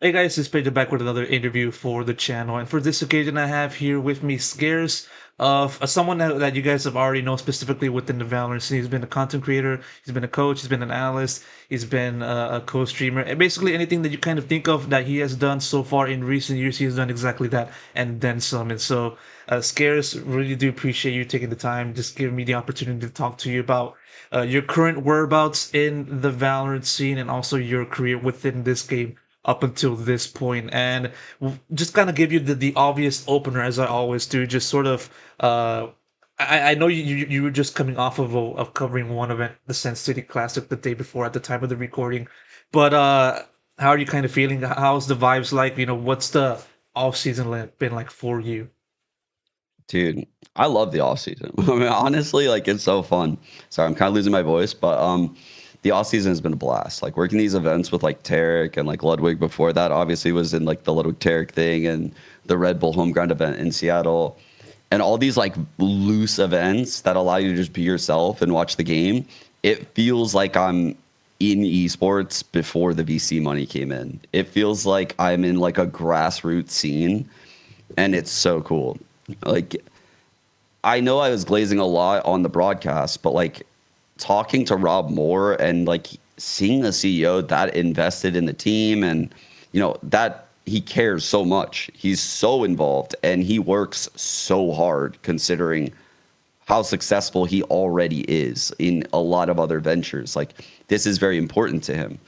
Hey guys, it's Pedro back with another interview for the channel, and for this occasion, I have here with me Sgares, of someone that you guys have already known specifically within the Valorant scene. He's been a content creator, he's been a coach, he's been an analyst, he's been a co-streamer, and basically anything that you kind of think of that he has done so far in recent years, he has done exactly that and then some. And so, Sgares, really do appreciate you taking the time, just giving me the opportunity to talk to you about your current whereabouts in the Valorant scene and also your career within this game up until this point, and just kind of give you the obvious opener as I always do. Just sort of, I know you were just coming off of covering one event, the Sen City Classic, the day before at the time of the recording, but how are you kind of feeling? How's the vibes like? What's the off season been like for you? Dude, I love the off season. I mean, honestly, like it's so fun. Sorry, I'm kind of losing my voice, but the off season has been a blast. Like working these events with like Tarek and like Ludwig before that obviously was in like the Ludwig Tarek thing and the Red Bull home ground event in Seattle. And all these like loose events that allow you to just be yourself and watch the game. It feels like I'm in esports before the VC money came in. It feels like I'm in like a grassroots scene and it's so cool. Like I know I was glazing a lot on the broadcast, but like talking to Rob Moore and like seeing the CEO that invested in the team and that he cares so much. He's so involved and he works so hard considering how successful he already is in a lot of other ventures. Like this is very important to him.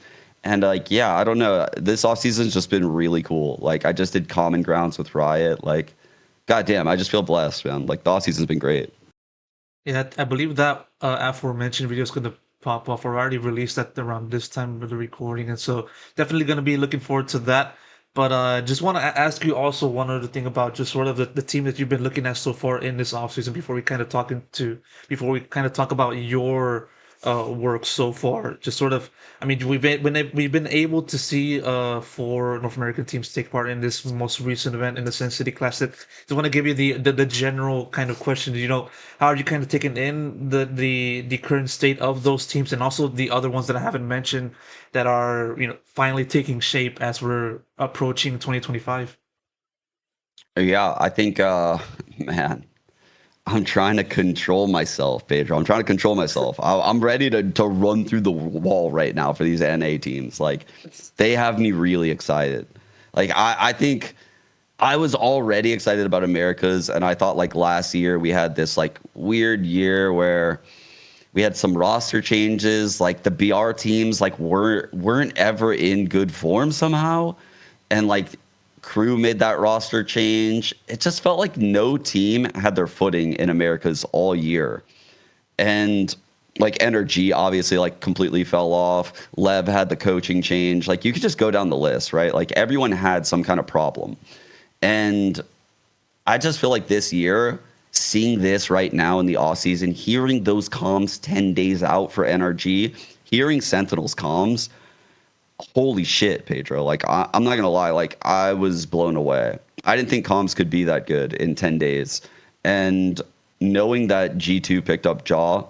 And like, yeah, I don't know. This offseason's just been really cool. Like I just did Common Grounds with Riot. Like, goddamn, I just feel blessed, man. Like the offseason's been great. Yeah, I believe that aforementioned video is going to pop off or already released at around this time of the recording, and so definitely going to be looking forward to that. But just want to ask you also one other thing about just sort of the team that you've been looking at so far in this offseason before we kind of talk about your work so far. Just sort of, I mean, we've been able to see four North American teams take part in this most recent event in the Sin City Classic. Just want to give you the general kind of question. How are you kind of taking in the current state of those teams and also the other ones that I haven't mentioned that are finally taking shape as we're approaching 2025? Yeah, I think, man, I'm trying to control myself, Pedro. I'm trying to control myself. I'm ready to run through the wall right now for these NA teams. Like, they have me really excited. Like, I think I was already excited about Americas, and I thought like last year we had this like weird year where we had some roster changes. Like the BR teams like weren't ever in good form somehow, and like crew made that roster change. It just felt like no team had their footing in Americas all year. And like energy obviously like completely fell off. Lev had the coaching change. Like you could just go down the list, right? Like everyone had some kind of problem. And I just feel like this year, seeing this right now in the off season, hearing those comms 10 days out for NRG, hearing Sentinels comms, holy shit, Pedro. Like, I'm not going to lie. Like, I was blown away. I didn't think comms could be that good in 10 days. And knowing that G2 picked up Jaw,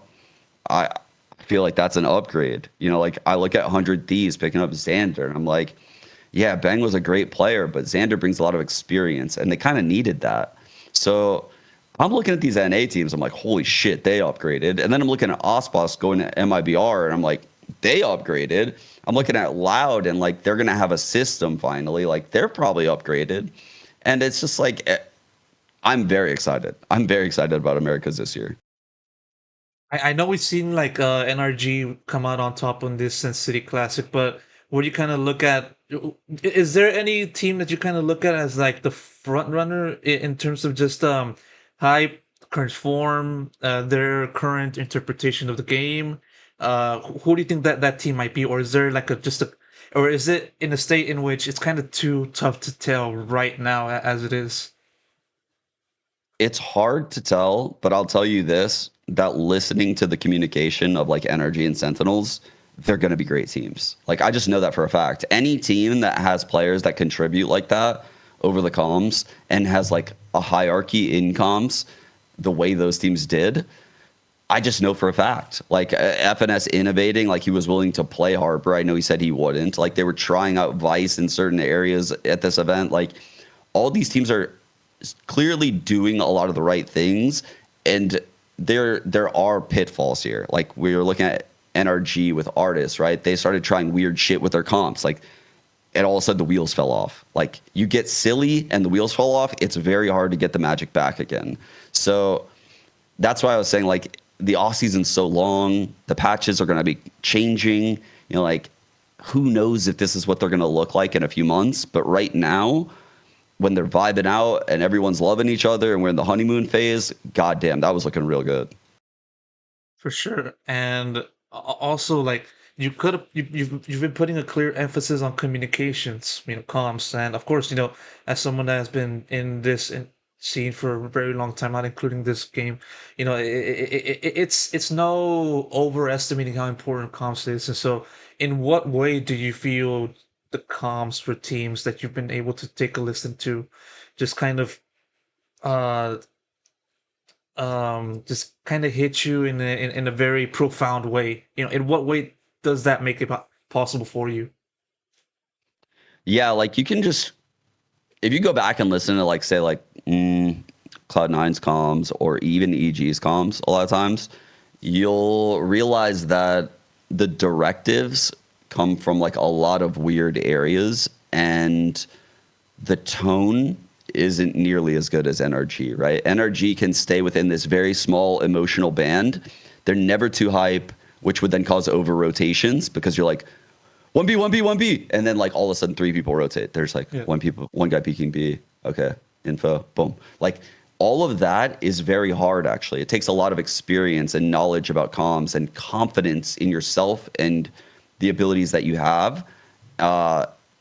I feel like that's an upgrade. Like, I look at 100 Thieves picking up Xander, and I'm like, yeah, Bang was a great player, but Xander brings a lot of experience, and they kind of needed that. So I'm looking at these NA teams. I'm like, holy shit, they upgraded. And then I'm looking at Ospas going to MIBR, and I'm like, they upgraded. I'm looking at Loud, and like they're gonna have a system finally. Like they're probably upgraded, and it's just like I'm very excited. I'm very excited about Americas this year. I know we've seen like NRG come out on top on this Sin City Classic, but what do you kind of look at? Is there any team that you kind of look at as like the front runner in terms of just hype, current form, their current interpretation of the game? Who do you think that team might be, or is there like or is it in a state in which it's kind of too tough to tell right now as it is? It's hard to tell, but I'll tell you this, that listening to the communication of like Energy and Sentinels, they're going to be great teams. Like I just know that for a fact. Any team that has players that contribute like that over the comms and has like a hierarchy in comms, the way those teams did, I just know for a fact, like FNS innovating, like he was willing to play Harper. I know he said he wouldn't. Like they were trying out Vice in certain areas at this event. Like all these teams are clearly doing a lot of the right things, and there are pitfalls here. Like we were looking at NRG with artists, right? They started trying weird shit with their comps, like. And all of a sudden the wheels fell off. Like you get silly and the wheels fall off, it's very hard to get the magic back again. So that's why I was saying like the off season's so long, the patches are going to be changing. You know, like who knows if this is what they're going to look like in a few months. But right now, when they're vibing out and everyone's loving each other and we're in the honeymoon phase, goddamn, that was looking real good. For sure. And also, like, you've been putting a clear emphasis on communications, comms, and of course, as someone that has been in this scene for a very long time, not including this game, it's no overestimating how important comms is. And so, in what way do you feel the comms for teams that you've been able to take a listen to, just kind of uh just kind of hit you in a very profound way? In what way does that make it possible for you? Yeah, like you can just if you go back and listen to like say like Cloud9's comms or even EG's comms, a lot of times you'll realize that the directives come from like a lot of weird areas, and the tone isn't nearly as good as NRG, right? NRG can stay within this very small emotional band. They're never too hype, which would then cause over rotations because you're like 1B, 1B, 1B. And then like all of a sudden 3 people rotate. There's like one guy peeking B. Okay, info, boom. Like all of that is very hard actually. It takes a lot of experience and knowledge about comms and confidence in yourself and the abilities that you have.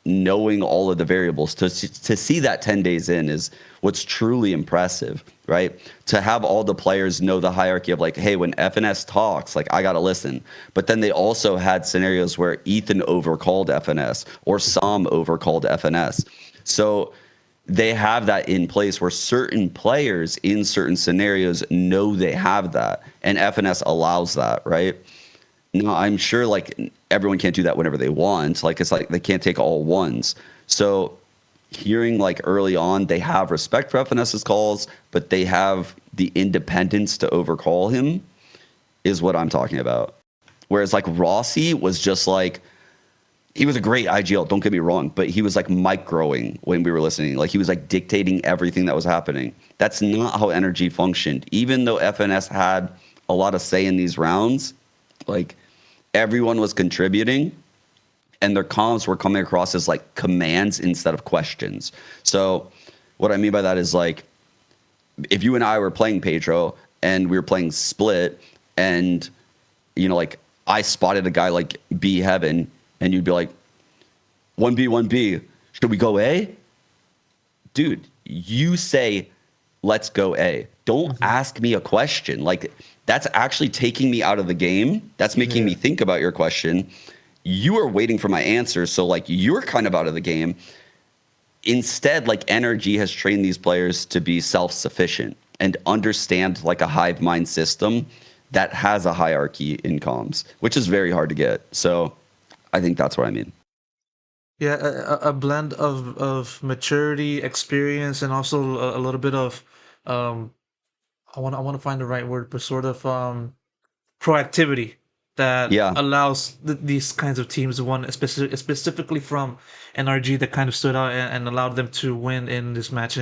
Knowing all of the variables to see that 10 days in is what's truly impressive, right? To have all the players know the hierarchy of like, hey, when FNS talks, like I got to listen. But then they also had scenarios where Ethan overcalled FNS or Sam overcalled FNS. So they have that in place where certain players in certain scenarios know they have that, and FNS allows that, right? No, I'm sure like everyone can't do that whenever they want. Like it's like they can't take all ones. So hearing like early on, they have respect for FNS's calls, but they have the independence to overcall him is what I'm talking about. Whereas like Rossi was just like, he was a great IGL, don't get me wrong, but he was like microing when we were listening. Like he was like dictating everything that was happening. That's not how energy functioned. Even though FNS had a lot of say in these rounds, like everyone was contributing and their comms were coming across as like commands instead of questions. So what I mean by that is like, if you and I were playing Pedro and we were playing split and, like I spotted a guy like B heaven and you'd be like, 1B, 1B, should we go A? Dude, you say, let's go A. Don't ask me a question. Like, that's actually taking me out of the game. That's making me think about your question. You are waiting for my answer. So, like, you're kind of out of the game. Instead, like, NRG has trained these players to be self-sufficient and understand, like, a hive mind system that has a hierarchy in comms, which is very hard to get. So, I think that's what I mean. Yeah, a blend of maturity, experience, and also a little bit of um, I want to find the right word, but sort of proactivity that Yeah. allows these kinds of teams, one specifically from NRG, that kind of stood out and allowed them to win in this match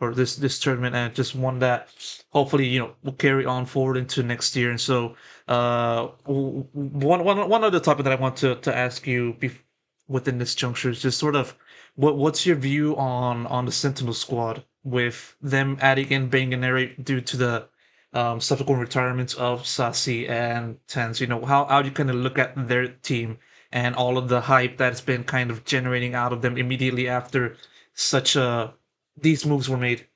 or this tournament, and just one that hopefully will carry on forward into next year. And so one other topic that I want to ask you within this juncture is just sort of what's your view on the Sentinel squad, with them adding in Banganeri due to the subsequent retirements of Sasi and Tens. How do you kind of look at their team and all of the hype that's been kind of generating out of them immediately after such these moves were made?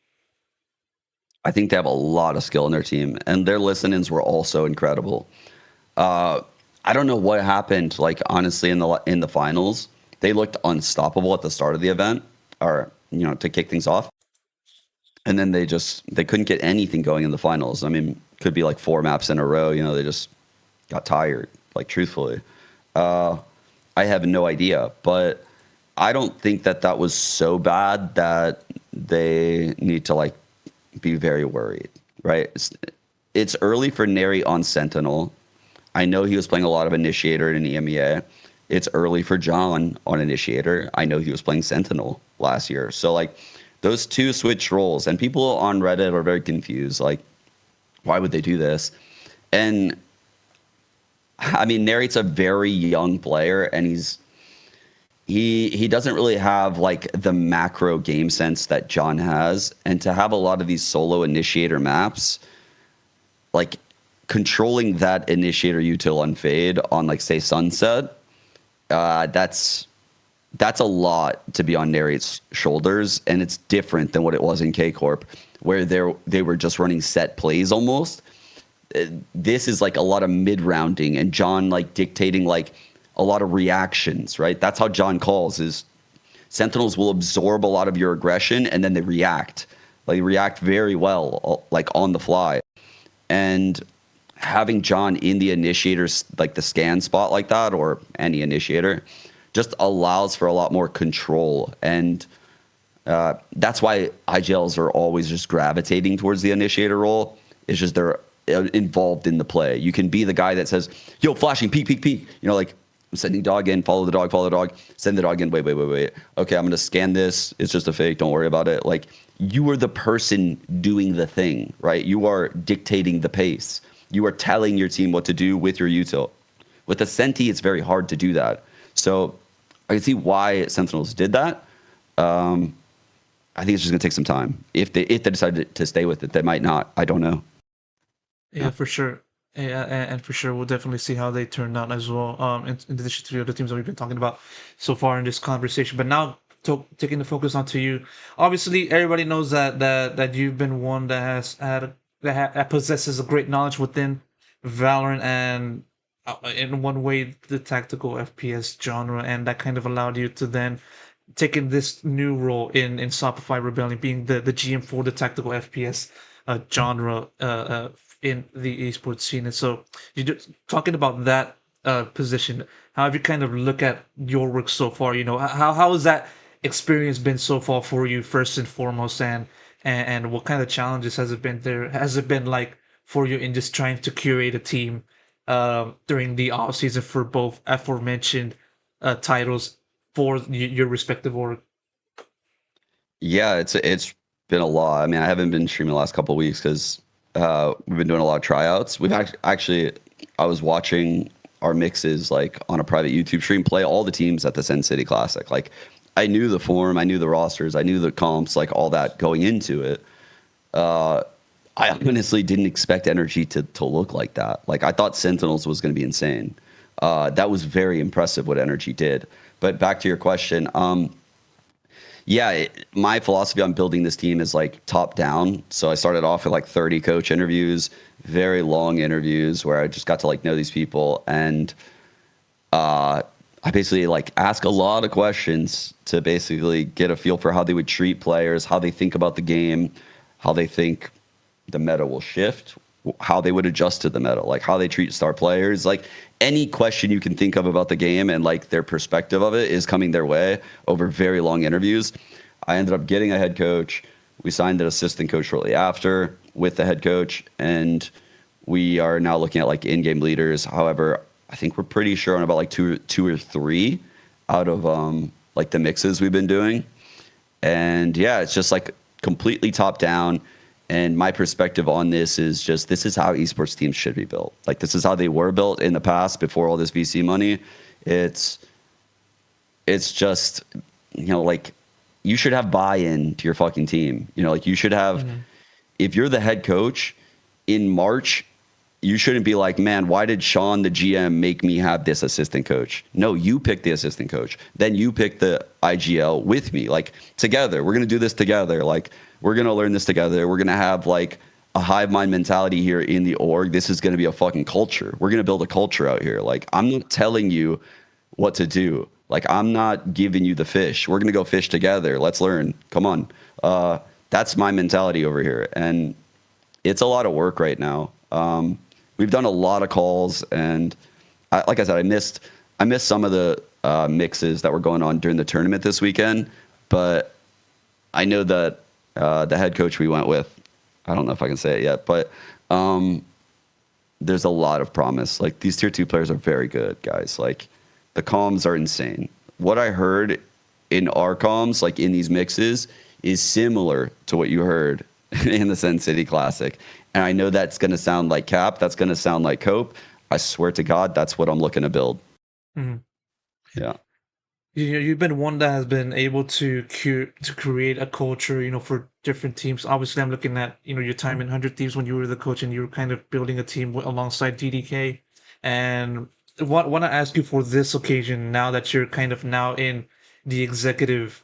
I think they have a lot of skill in their team, and their listen-ins were also incredible. I don't know what happened. Like honestly, in the finals, they looked unstoppable at the start of the event, or to kick things off, and then they couldn't get anything going in the finals. I mean, could be like 4 maps in a row. You know, they just got tired. Like truthfully, I have no idea, but I don't think that was so bad that they need to like be very worried, right? It's early for Neri on Sentinel. I know he was playing a lot of Initiator in EMEA. It's early for John on Initiator. I know he was playing Sentinel last year. So like those two switch roles, and people on Reddit are very confused. Like, why would they do this? And I mean, Neri's a very young player, and he doesn't really have like the macro game sense that John has, and to have a lot of these solo Initiator maps, like controlling that Initiator util on Fade on like say Sunset, that's a lot to be on Neri's shoulders, and it's different than what it was in K Corp, where they were just running set plays almost. This is like a lot of mid rounding and John like dictating like a lot of reactions, right? That's how John calls is Sentinels will absorb a lot of your aggression and then they react. Like react very well, like on the fly. And having John in the initiators, like the scan spot like that, or any initiator, just allows for a lot more control. And that's why IGLs are always just gravitating towards the initiator role. It's just they're involved in the play. You can be the guy that says, yo, flashing, peek, peek, peek. You know, like I'm sending dog in, follow the dog, send the dog in, wait. Okay, I'm going to scan this. It's just a fake. Don't worry about it. Like you are the person doing the thing, right? You are dictating the pace. You are telling your team what to do with your util. With a Senti, it's very hard to do that. So I can see why Sentinels did that. I think it's just going to take some time. If they decide to stay with it, they might not. I don't know. Yeah, for sure. Yeah, and for sure, we'll definitely see how they turn out as well. In addition to the other teams that we've been talking about so far in this conversation. But now, taking the focus onto you. Obviously, everybody knows that you've been one that has had that possesses a great knowledge within Valorant and in one way the tactical FPS genre, and that kind of allowed you to then taking this new role in Shopify Rebellion, being the GM for the tactical FPS genre in the esports scene. And so, you just talking about that position. How have you kind of look at your work so far? You know, how has that experience been so far for you, first and foremost, and what kind of challenges has it been there? Has it been like for you in just trying to curate a team during the off season for both aforementioned titles for your respective org? Yeah, it's been a lot. I mean, I haven't been streaming the last couple of weeks because we've been doing a lot of tryouts. We've actually, I was watching our mixes like on a private YouTube stream play all the teams at the Sin City Classic. Like, I knew the form, I knew the rosters, I knew the comps, like all that going into it. I honestly didn't expect Energy to look like that. Like, I thought Sentinels was going to be insane. That was very impressive what Energy did. But back to your question, my philosophy on building this team is like top down. So I started off with like 30 coach interviews, very long interviews where I just got to like know these people. And I basically like ask a lot of questions to basically get a feel for how they would treat players, how they think about the game, how they think the meta will shift, how they would adjust to the meta, like how they treat star players, like any question you can think of about the game and like their perspective of it is coming their way over very long interviews. I ended up getting a head coach. We signed an assistant coach shortly after with the head coach, and we are now looking at like in-game leaders. However, I think we're pretty sure on about like two or three out of like the mixes we've been doing. And yeah, it's just like completely top down. And my perspective on this is just, this is how esports teams should be built. Like, this is how they were built in the past before all this VC money. It's just, you know, like, you should have buy-in to your fucking team. You know, like, you should have, if you're the head coach in March, you shouldn't be like, man, why did Sean, the GM, make me have this assistant coach? No, you pick the assistant coach. Then you pick the IGL with me. Like, together. We're going to do this together. Like, we're going to learn this together. We're going to have, like, a hive mind mentality here in the org. This is going to be a fucking culture. We're going to build a culture out here. Like, I'm not telling you what to do. Like, I'm not giving you the fish. We're going to go fish together. Let's learn. Come on. That's my mentality over here. And it's a lot of work right now. We've done a lot of calls, and like I said, I missed some of the mixes that were going on during the tournament this weekend, but I know that the head coach we went with, I don't know if I can say it yet, but there's a lot of promise. Like, these tier 2 players are very good, guys. Like, the comms are insane. What I heard in our comms, like in these mixes, is similar to what you heard in the Sin City Classic. And I know that's going to sound like cap. That's going to sound like cope. I swear to God, that's what I'm looking to build. Mm-hmm. Yeah. You've been one that has been able to create a culture, for different teams. Obviously, I'm looking at, your time in 100 Thieves when you were the coach and you were kind of building a team alongside DDK. And want to ask you for this occasion, now that you're kind of now in the executive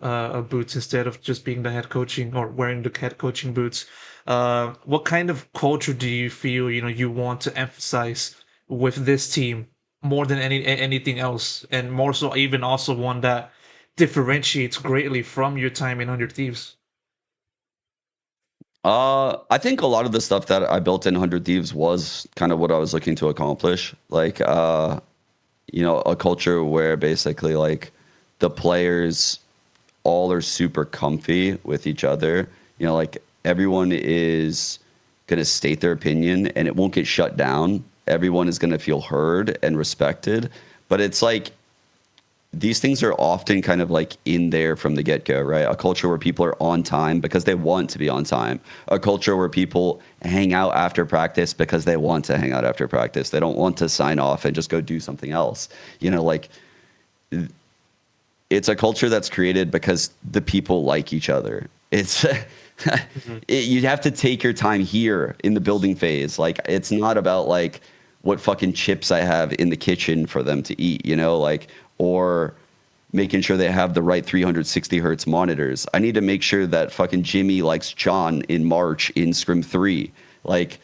boots instead of just being the head coaching or wearing the head coaching boots. What kind of culture do you feel, you want to emphasize with this team more than anything else, and more so even also one that differentiates greatly from your time in 100 Thieves? I think a lot of the stuff that I built in 100 Thieves was kind of what I was looking to accomplish. Like, a culture where basically, like, the players all are super comfy with each other. Like, everyone is going to state their opinion and it won't get shut down. Everyone is going to feel heard and respected. But it's like, these things are often kind of like in there from the get-go, right? A culture where people are on time because they want to be on time. A culture where people hang out after practice because they want to hang out after practice. They don't want to sign off and just go do something else. Like, it's a culture that's created because the people like each other. It's you have to take your time here in the building phase. Like, it's not about like what fucking chips I have in the kitchen for them to eat, like, or making sure they have the right 360 hertz monitors. I need to make sure that fucking Jimmy likes John in March in Scrim 3. Like,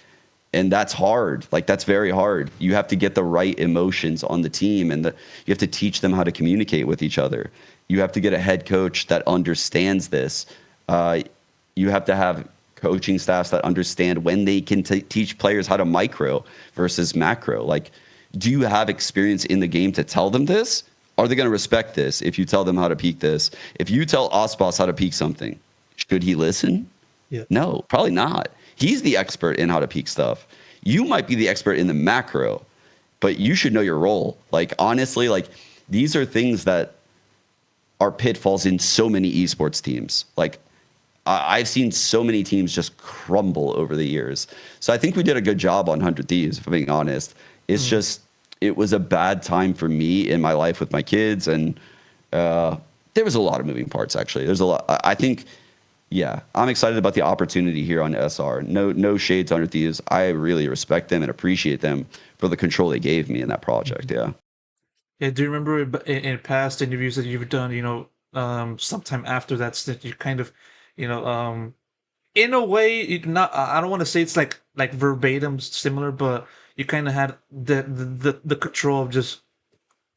and that's hard. Like, that's very hard. You have to get the right emotions on the team, and you have to teach them how to communicate with each other. You have to get a head coach that understands this. You have to have coaching staffs that understand when they can teach players how to micro versus macro. Like, do you have experience in the game to tell them this? Are they going to respect this if you tell them how to peek this? If you tell Osboss how to peek something, should he listen? Yeah. No, probably not. He's the expert in how to peek stuff. You might be the expert in the macro, but you should know your role. Like, honestly, like, these are things that are pitfalls in so many esports teams. Like, I've seen so many teams just crumble over the years. So I think we did a good job on 100 Thieves, if I'm being honest. It's just, it was a bad time for me in my life with my kids. And there was a lot of moving parts, actually. There's a lot. I think, yeah, I'm excited about the opportunity here on SR. No shade to 100 Thieves. I really respect them and appreciate them for the control they gave me in that project. Yeah. Yeah, do you remember in past interviews that you've done, sometime after that you kind of, in a way, not, I don't want to say it's like verbatim similar, but you kind of had the control of just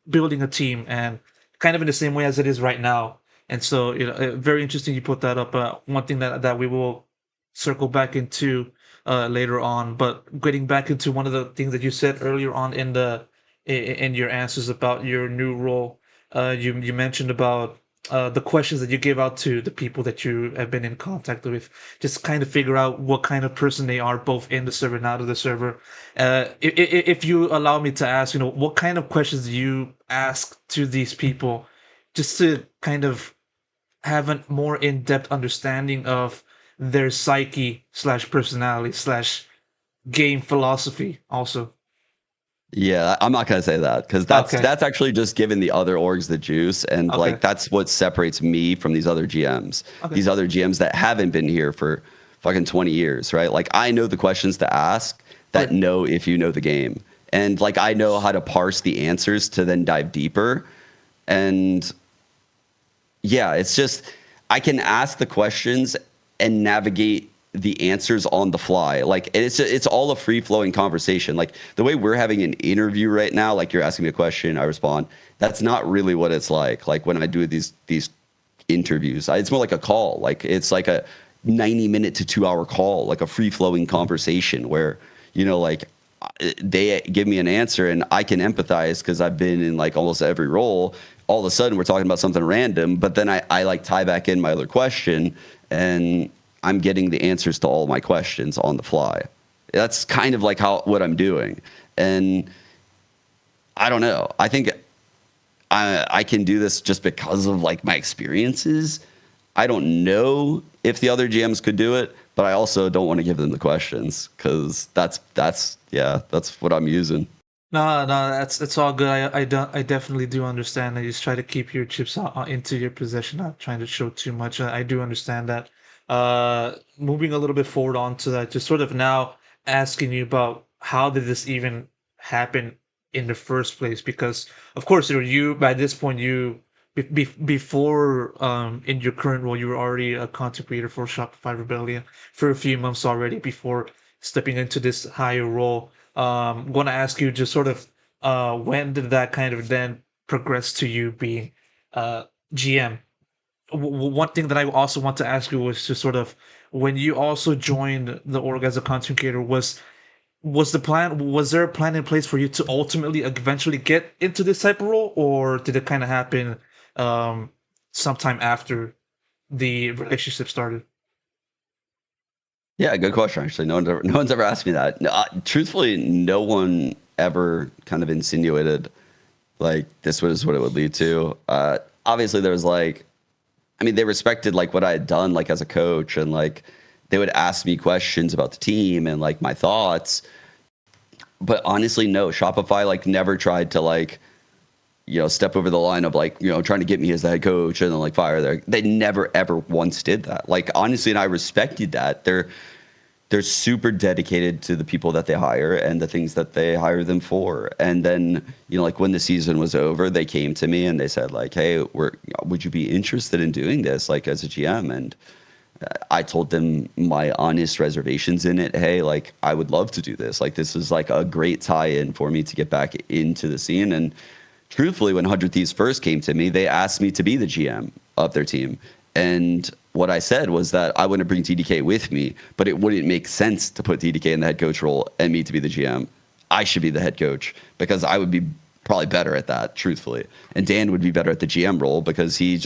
building a team, and kind of in the same way as it is right now. And so, very interesting you put that up. One thing that we will circle back into later on, but getting back into one of the things that you said earlier on in your answers about your new role, you mentioned about the questions that you give out to the people that you have been in contact with, just kind of figure out what kind of person they are, both in the server and out of the server. If you allow me to ask, what kind of questions do you ask to these people, just to kind of have a more in-depth understanding of their psyche slash personality slash game philosophy also? Yeah, I'm not gonna say that because Okay. that's actually just giving the other orgs the juice, and Okay. like, that's what separates me from these other GMs. Okay. These other GMs that haven't been here for fucking 20 years, right? Like, I know the questions to ask that Right. know if you know the game, and like, I know how to parse the answers to then dive deeper. And yeah, it's just, I can ask the questions and navigate the answers on the fly. Like, it's all a free flowing conversation. Like, the way we're having an interview right now, like, you're asking me a question, I respond. That's not really what it's like. Like, when I do these interviews, it's more like a call. Like, it's like a 90-minute to 2-hour call, like a free flowing conversation where like they give me an answer and I can empathize because I've been in like almost every role. All of a sudden we're talking about something random, but then I like tie back in my other question and I'm getting the answers to all my questions on the fly. That's kind of like what I'm doing. And I don't know. I think I can do this just because of like my experiences. I don't know if the other GMs could do it, but I also don't want to give them the questions because that's what I'm using. No, no, that's all good. I definitely do understand that you just try to keep your chips into your possession, not trying to show too much. I do understand that. Moving a little bit forward onto that, just sort of now asking you about how did this even happen in the first place? Because of course, you by this point before in your current role, you were already a content creator for Shopify Rebellion for a few months already before stepping into this higher role. I'm going to ask you just sort of when did that kind of then progress to you being GM? One thing that I also want to ask you was just sort of when you also joined the org as a content creator, was there a plan in place for you to ultimately eventually get into this type of role, or did it kind of happen um, sometime after the relationship started? Yeah, good question. Actually, no one's ever asked me that. No, truthfully, no one ever kind of insinuated like this was what it would lead to. Obviously, there was like, I mean, they respected like what I had done like as a coach, and like they would ask me questions about the team and like my thoughts. But honestly, no, Shopify like never tried to like step over the line of like trying to get me as the head coach and then like fire there. They never ever once did that. Like honestly, and I respected that. They're super dedicated to the people that they hire and the things that they hire them for. And then, like when the season was over, they came to me and they said like, hey, would you be interested in doing this like as a GM? And I told them my honest reservations in it. Hey, like I would love to do this. Like this is like a great tie-in for me to get back into the scene. And truthfully, when 100 Thieves first came to me, they asked me to be the GM of their team. And what I said was that I wouldn't bring TDK with me, but it wouldn't make sense to put TDK in the head coach role and me to be the GM. I should be the head coach because I would be probably better at that, truthfully. And Dan would be better at the GM role because he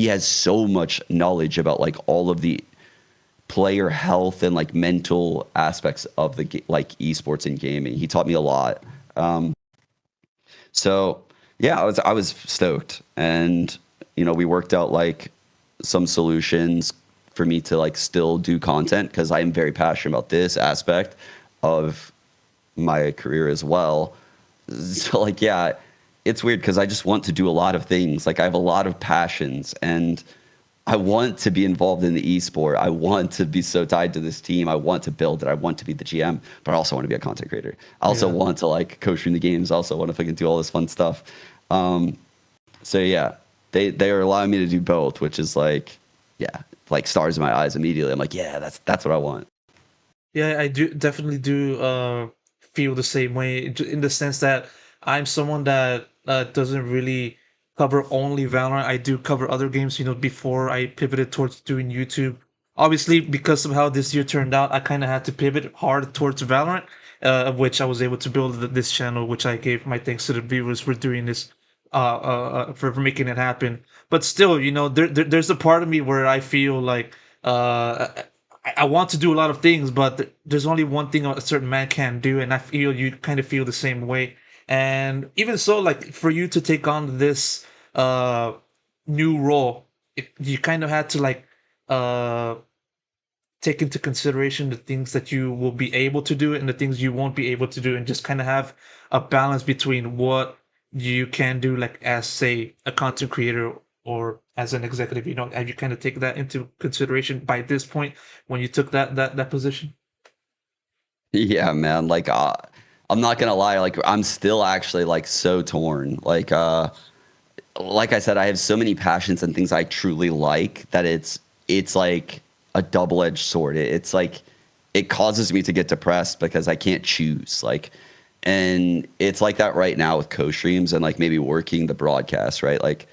has so much knowledge about like all of the player health and like mental aspects of the like esports and gaming. He taught me a lot. So yeah, I was stoked, and we worked out like some solutions for me to like still do content because I am very passionate about this aspect of my career as well. So like, yeah, it's weird because I just want to do a lot of things. Like I have a lot of passions and I want to be involved in the esport. I want to be so tied to this team. I want to build it. I want to be the GM, but I also want to be a content creator. I also want to like coach in the games. I also want to fucking do all this fun stuff. So yeah, they are allowing me to do both, which is like, yeah, like stars in my eyes immediately. I'm like, yeah, that's what I want. Yeah, I do definitely do feel the same way in the sense that I'm someone that doesn't really cover only Valorant. I do cover other games, before I pivoted towards doing YouTube. Obviously, because of how this year turned out, I kind of had to pivot hard towards Valorant, of which I was able to build this channel, which I gave my thanks to the viewers for doing this, for making it happen. But still, there's a part of me where I feel like I want to do a lot of things, but there's only one thing a certain man can do, and I feel you kind of feel the same way. And even so, like for you to take on this uh new role, you kind of had to like uh take into consideration the things that you will be able to do and the things you won't be able to do, and just kind of have a balance between what you can do, like as say a content creator or as an executive. Have you kind of take that into consideration by this point when you took that position? Yeah, man. Like, I'm not gonna lie. Like, I'm still actually like so torn. Like I said, I have so many passions and things I truly like that it's like a double-edged sword. It's like it causes me to get depressed because I can't choose. Like, and it's like that right now with co-streams and like maybe working the broadcast, right? Like,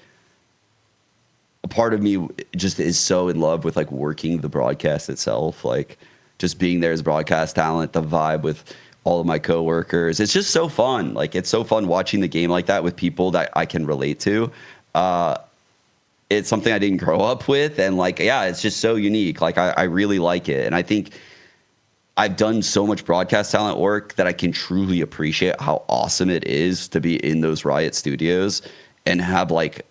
a part of me just is so in love with like working the broadcast itself. Like, just being there as broadcast talent, the vibe with all of my coworkers. It's just so fun. Like, it's so fun watching the game like that with people that I can relate to. It's something I didn't grow up with. And like, yeah, it's just so unique. Like, I really like it. And I think I've done so much broadcast talent work that I can truly appreciate how awesome it is to be in those Riot studios and have like,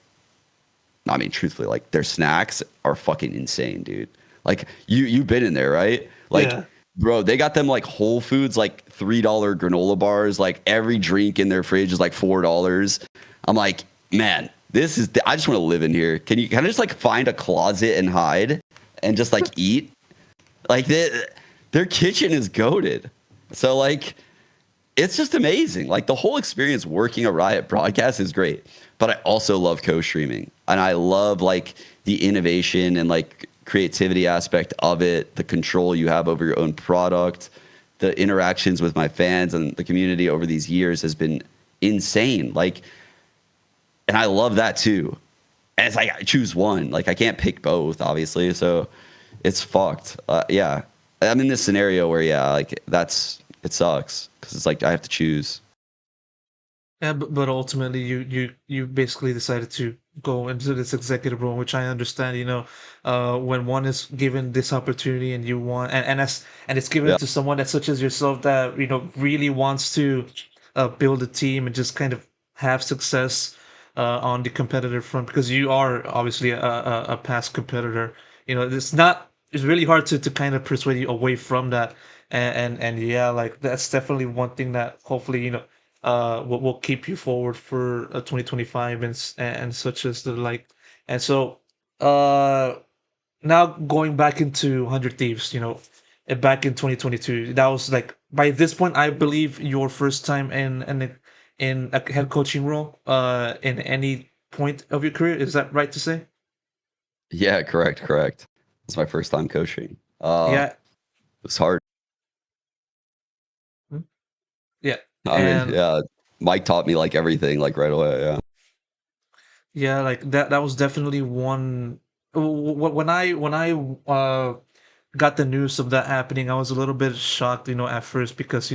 I mean, truthfully, like their snacks are fucking insane, dude. Like you've been in there, right? Like, Yeah. bro, they got them like Whole Foods, like $3 granola bars. Like every drink in their fridge is like $4. I'm like, man, this is. I just want to live in here. Can I just like find a closet and hide and just like eat? Like their kitchen is goated. So like, it's just amazing. Like the whole experience working a Riot broadcast is great. But I also love co-streaming, and I love like the innovation and like creativity aspect of it, the control you have over your own product, the interactions with my fans and the community over these years has been insane. Like, and I love that too. And it's like I choose one. Like I can't pick both, obviously. So it's fucked. Yeah, I'm in this scenario where like it sucks because it's like I have to choose. Yeah, but ultimately, you basically decided to go into this executive role, which I understand. When one is given this opportunity and you want, and it's given Yeah. to someone that such as yourself that really wants to build a team and just kind of have success on the competitive front, because you are obviously a past competitor. It's really hard to kind of persuade you away from that, and yeah, like that's definitely one thing that hopefully will keep you forward for 2025 and such as the like. And so uh now going back into 100 Thieves, back in 2022, that was like by this point I believe your first time in a head coaching role in any point of your career. Is that right to say? Yeah, correct. It's my first time coaching. Yeah. It was hard. Hmm? Yeah. I mean, And yeah, Mike taught me like everything like right away. Yeah. yeah, like that was definitely one. When I got the news of that happening, I was a little bit shocked, at first, because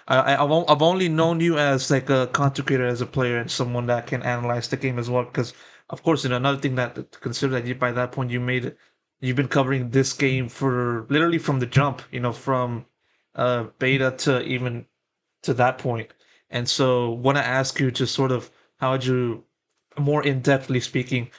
I've only known you as like a content creator, as a player, and someone that can analyze the game as well. Because of course, another thing that to consider, that by that point you've been covering this game for literally from the jump, from beta to even to that point. And so, want to ask you just sort of how'd you, more in depthly speaking,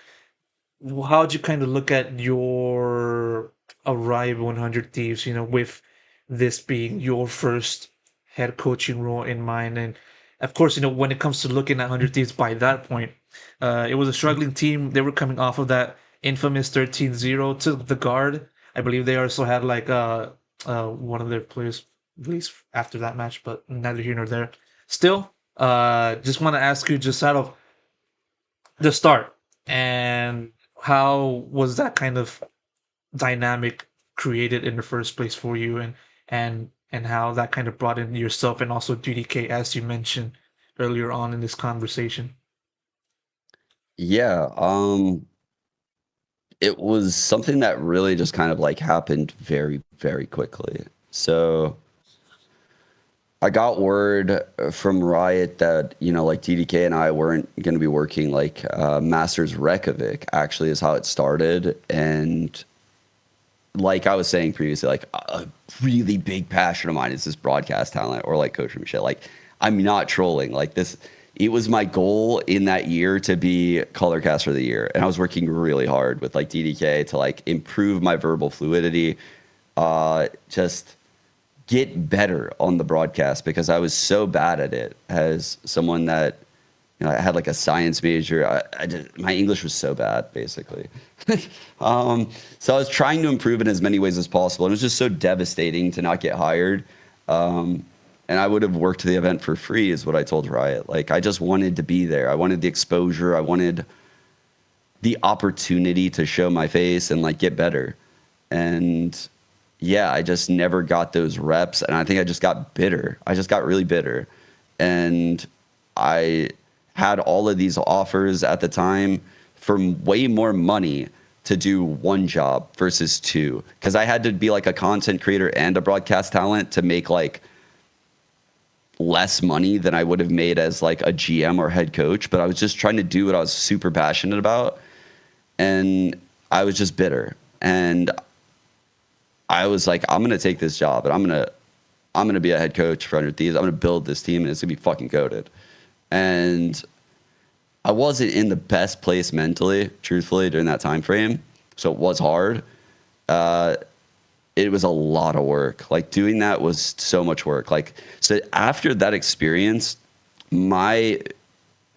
how'd you kind of look at your arrival in 100 Thieves, with this being your first head coaching role in mind? And of course, when it comes to looking at 100 Thieves by that point, it was a struggling team. They were coming off of that infamous 13-0 to the guard. I believe they also had like one of their players released after that match, but neither here nor there. Still, just want to ask you, just out of the start, and how was that kind of dynamic created in the first place for you, and how that kind of brought in yourself and also GDK, as you mentioned earlier on in this conversation. Yeah. It was something that really just kind of like happened very, very quickly. So I got word from Riot that, like DDK and I weren't going to be working like Masters Reykjavik, actually, is how it started. And like I was saying previously, like a really big passion of mine is this broadcast talent or like coaching shit. Like I'm not trolling. Like this, it was my goal in that year to be color caster of the year, and I was working really hard with like DDK to like improve my verbal fluidity, just get better on the broadcast because I was so bad at it as someone that I had like a science major. My English was so bad, basically. So I was trying to improve in as many ways as possible. And it was just so devastating to not get hired. And I would have worked the event for free, is what I told Riot. Like, I just wanted to be there. I wanted the exposure. I wanted the opportunity to show my face and like get better. And yeah, I just never got those reps. And I think I just got bitter. I just got really bitter. And I had all of these offers at the time for way more money to do one job versus two, because I had to be like a content creator and a broadcast talent to make like less money than I would have made as like a GM or head coach. But I was just trying to do what I was super passionate about, and I was just bitter. And I was like, I'm gonna take this job, and I'm gonna be a head coach for 100 Thieves. I'm gonna build this team, and it's gonna be fucking goated. And I wasn't in the best place mentally, truthfully, during that time frame. So it was hard. It was a lot of work. Like, doing that was so much work. Like, so after that experience, my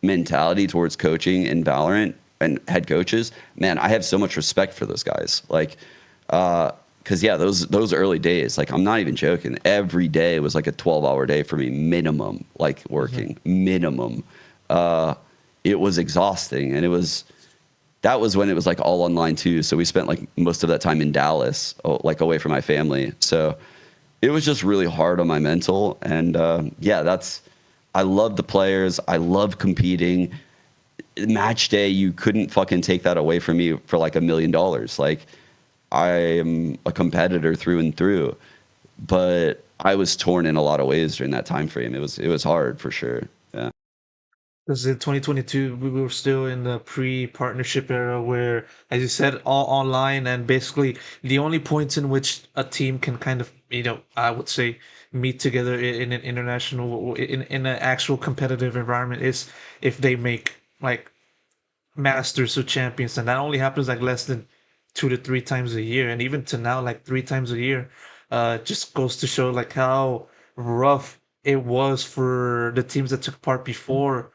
mentality towards coaching in Valorant and head coaches, man, I have so much respect for those guys. Like, because yeah, those early days, like, I'm not even joking. Every day was like a 12-hour day for me, minimum. Like, working minimum. It was exhausting, and that was when it was like all online too. So we spent like most of that time in Dallas, like away from my family. So it was just really hard on my mental. And yeah, I love the players. I love competing. Match day, you couldn't fucking take that away from me for like $1 million. Like, I am a competitor through and through, but I was torn in a lot of ways during that time frame. It was hard for sure. Yeah. Because in 2022, we were still in the pre-partnership era where, as you said, all online, and basically the only points in which a team can kind of, I would say, meet together in an international, in an actual competitive environment is if they make like masters or champions, and that only happens like less than 2 to 3 times a year, and even to now like 3 times a year. Just goes to show like how rough it was for the teams that took part before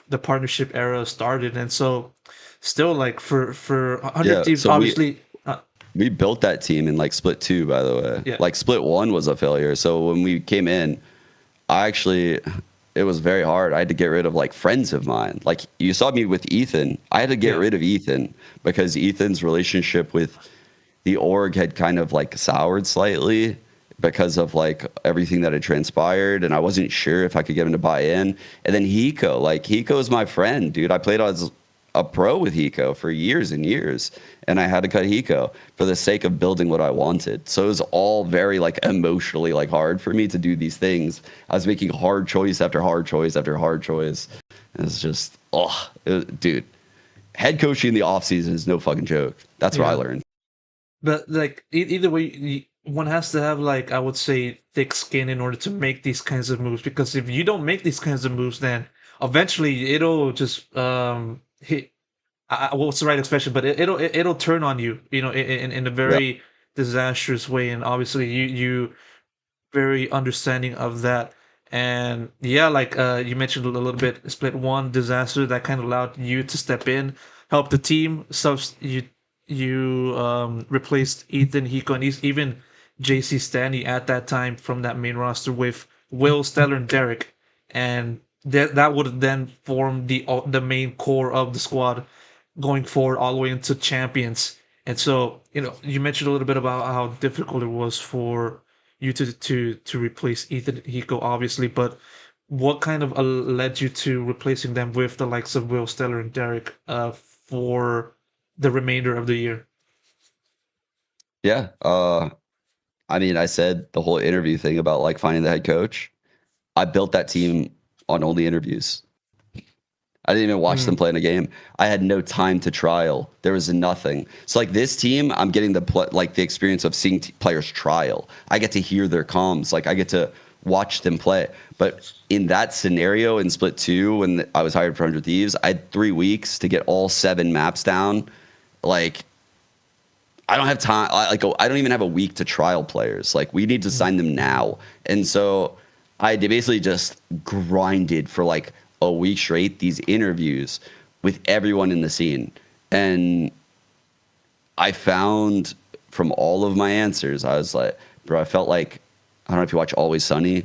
the partnership era started. And so still, like, for 100 Yeah. teams, So obviously, we built that team in like split 2, by the way. yeah, Like, split 1 was a failure. So when we came in, it was very hard. I had to get rid of like friends of mine. Like, you saw me with Ethan. I had to get yeah, rid of Ethan because Ethan's relationship with the org had kind of like soured slightly because of like everything that had transpired, and I wasn't sure if I could get him to buy in. And then Hiko is my friend, dude. I played as a pro with Hiko for years and years, and I had to cut Hiko for the sake of building what I wanted. So it was all very like emotionally like hard for me to do these things. I was making hard choice after hard choice after hard choice. It's just, dude, head coaching in the off season is no fucking joke. That's what I yeah. learned. But like, either way, one has to have, like, I would say, thick skin in order to make these kinds of moves. Because if you don't make these kinds of moves, then eventually it'll just hit. What's the right expression? But it'll turn on you, in a Yeah. very disastrous way. And obviously, you very understanding of that. And yeah, like, you mentioned a little bit, split one disaster that kind of allowed you to step in, help the team. You replaced Ethan, Hiko, and even JC Stanley at that time from that main roster with Will, Stellar, and Derek. And that would then form the main core of the squad going forward all the way into champions. And so, you mentioned a little bit about how difficult it was for you to replace Ethan and Hiko, obviously, but what kind of led you to replacing them with the likes of Will, Stellar, and Derek for the remainder of the year? Yeah. I mean, I said the whole interview thing about like finding the head coach. I built that team on only interviews. I didn't even watch them Mm, play in a game. I had no time to trial. There was nothing. So like this team, I'm getting the experience of seeing players trial. I get to hear their comms. Like, I get to watch them play. But in that scenario in split 2, when I was hired for 100 Thieves, I had 3 weeks to get all 7 maps down. Like, I don't have time. I don't even have a week to trial players. Like, we need to mm, sign them now. And so I basically just grinded for like a week straight these interviews with everyone in the scene. And I found from all of my answers, I was like, bro, I felt like, I don't know if you watch Always Sunny, yeah.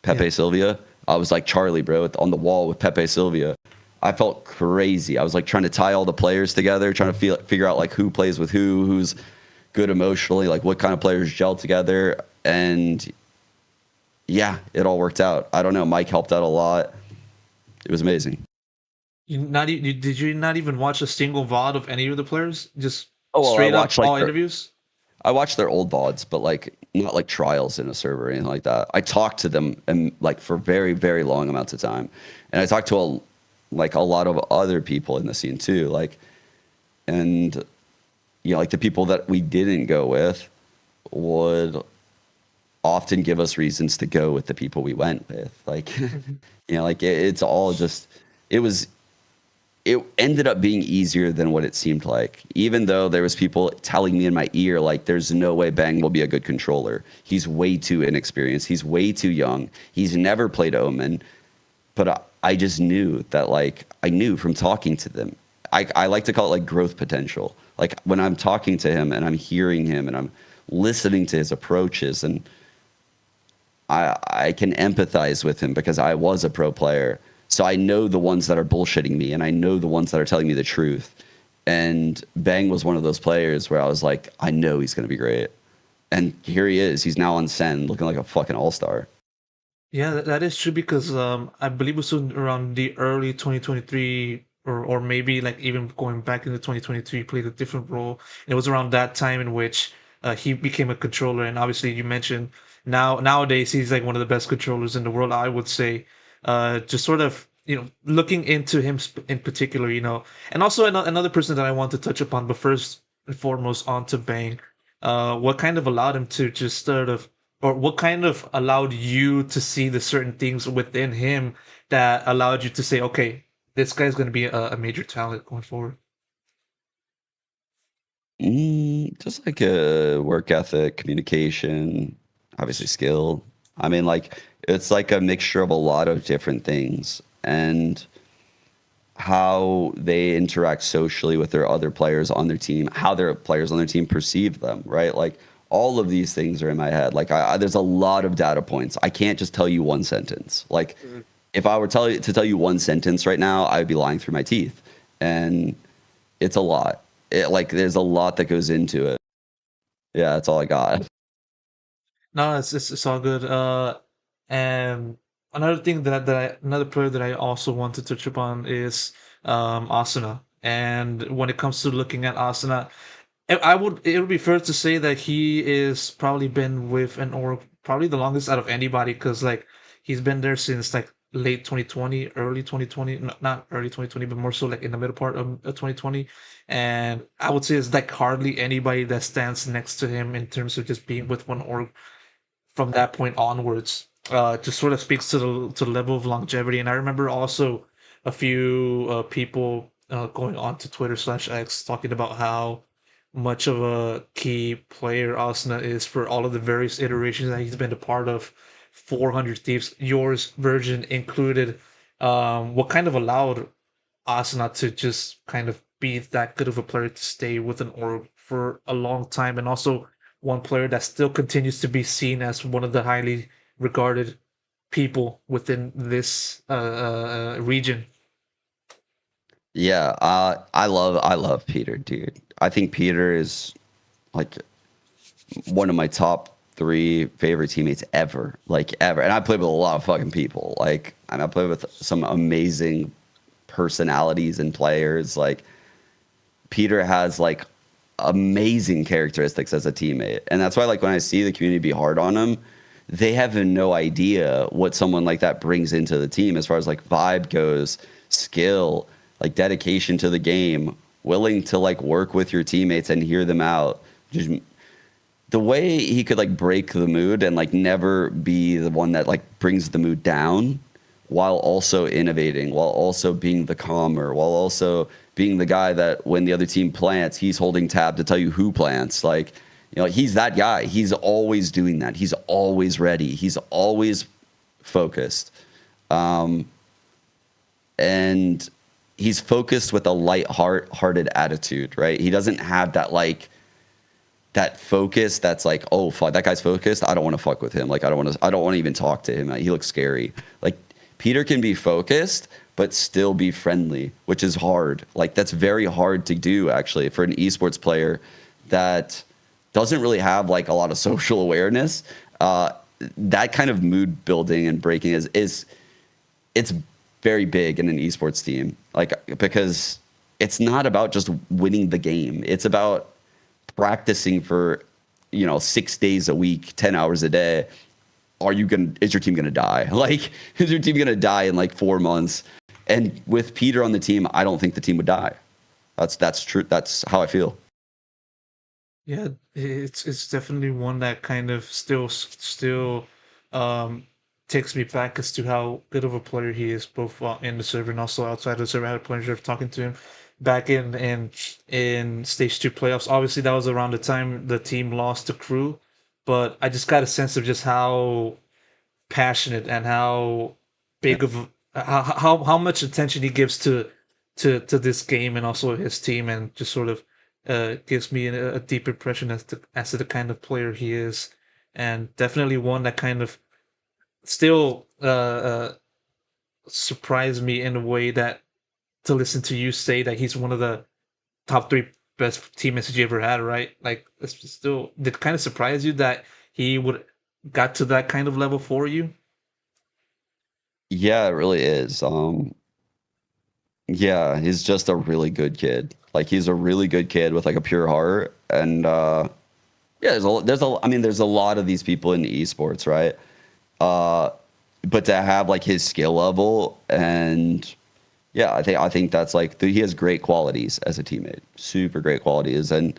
Pepe Sylvia. I was like Charlie, bro, on the wall with Pepe Sylvia. I felt crazy. I was like trying to tie all the players together, trying to figure out like who plays with who's good emotionally, like what kind of players gel together. And yeah, it all worked out. I don't know. Mike helped out a lot. It was amazing. Did you not even watch a single VOD of any of the players? Just Oh well, Straight up all interviews? I watched their old VODs, but like not like trials in a server or anything like that. I talked to them and like for very, very long amounts of time. And I talked to a lot of other people in the scene too. Like, and like the people that we didn't go with would often give us reasons to go with the people we went with. Like, Mhm. like it's all just, it was, it ended up being easier than what it seemed like, even though there was people telling me in my ear, like, there's no way Bang will be a good controller. He's way too inexperienced. He's way too young. He's never played Omen. But I just knew that, like, I knew from talking to them. I like to call it like growth potential. Like when I'm talking to him and I'm hearing him and I'm listening to his approaches, and I can empathize with him because I was a pro player. So I know the ones that are bullshitting me and I know the ones that are telling me the truth. And Bang was one of those players where I was like, I know he's going to be great. And here he is. He's now on Sen looking like a fucking all-star. Yeah, that is true because I believe it was around the early 2023 or maybe like even going back into 2022, he played a different role. And it was around that time in which he became a controller. And obviously, you mentioned nowadays he's like one of the best controllers in the world, I would say. Just sort of looking into him in particular, and also another person that I want to touch upon, but first and foremost onto Bang. What kind of allowed him to just sort of or what kind of allowed you to see the certain things within him that allowed you to say, okay, this guy's going to be a major talent going forward? Just like a work ethic, communication, obviously skill. I mean, like it's like a mixture of a lot of different things, and how they interact socially with their other players on their team, how their players on their team perceive them, right? Like all of these things are in my head. Like there's a lot of data points. I can't just tell you one sentence. Like if I were to tell you one sentence right now, I would be lying through my teeth, and it's a lot. Like there's a lot that goes into it. Yeah, that's all I got. No, it's all good. And another thing another player that I also want to touch upon is Asuna. And when it comes to looking at Asuna, it would be fair to say that he is probably been with an org probably the longest out of anybody because like he's been there since like late 2020, early 2020, not early 2020, but more so like in the middle part of 2020. And I would say it's like hardly anybody that stands next to him in terms of just being with one org from that point onwards. Just sort of speaks to the level of longevity. And I remember also a few people going on to Twitter/X talking about how much of a key player Asuna is for all of the various iterations that he's been a part of. 400 Thieves, yours version included. What kind of allowed Asuna to just kind of be that good of a player to stay with an org for a long time, and also one player that still continues to be seen as one of the highly regarded people within this region. Yeah, I love Peter, dude. I think Peter is like one of my top three favorite teammates ever, like ever. And I played with a lot of fucking people. Like, I played with some amazing personalities and players. Like, Peter has like amazing characteristics as a teammate, and that's why like when I see the community be hard on him, they have no idea what someone like that brings into the team as far as like vibe goes, skill, like dedication to the game, willing to like work with your teammates and hear them out. Just the way he could like break the mood and like never be the one that like brings the mood down while also innovating, while also being the calmer, while also being the guy that when the other team plants, he's holding tab to tell you who plants. Like, he's that guy. He's always doing that. He's always ready. He's always focused. And he's focused with a light-hearted attitude, right? He doesn't have that like that focus that's like, oh fuck, that guy's focused. I don't want to fuck with him. Like I don't want to even talk to him. He looks scary. Like Peter can be focused but still be friendly, which is hard. Like that's very hard to do actually for an esports player that doesn't really have like a lot of social awareness. That kind of mood building and breaking is it's very big in an esports team. Like because it's not about just winning the game. It's about practicing for 6 days a week, 10 hours a day, is your team gonna die? Like, is your team gonna die in like 4 months? And with Peter on the team, I don't think the team would die. That's true. That's how I feel. Yeah, it's definitely one that kind of still um takes me back as to how good of a player he is, both in the server and also outside the server. I had a pleasure of talking to him back in stage two playoffs. Obviously, that was around the time the team lost to Crew, but I just got a sense of just how passionate and how Yeah. big of how much attention he gives to this game and also his team, and just sort of gives me a deep impression as to the kind of player he is, and definitely one that kind of still surprised me in a way that to listen to you say that he's one of the top three best teammates that you ever had, right? Like, it's still did kind of surprise you that he would got to that kind of level for you. Yeah, it really is. Yeah, he's just a really good kid. Like, he's a really good kid with like a pure heart. And yeah, there's a lot of these people in esports, right? Uh, but to have like his skill level, and yeah, I think that's like he has great qualities as a teammate, super great qualities, and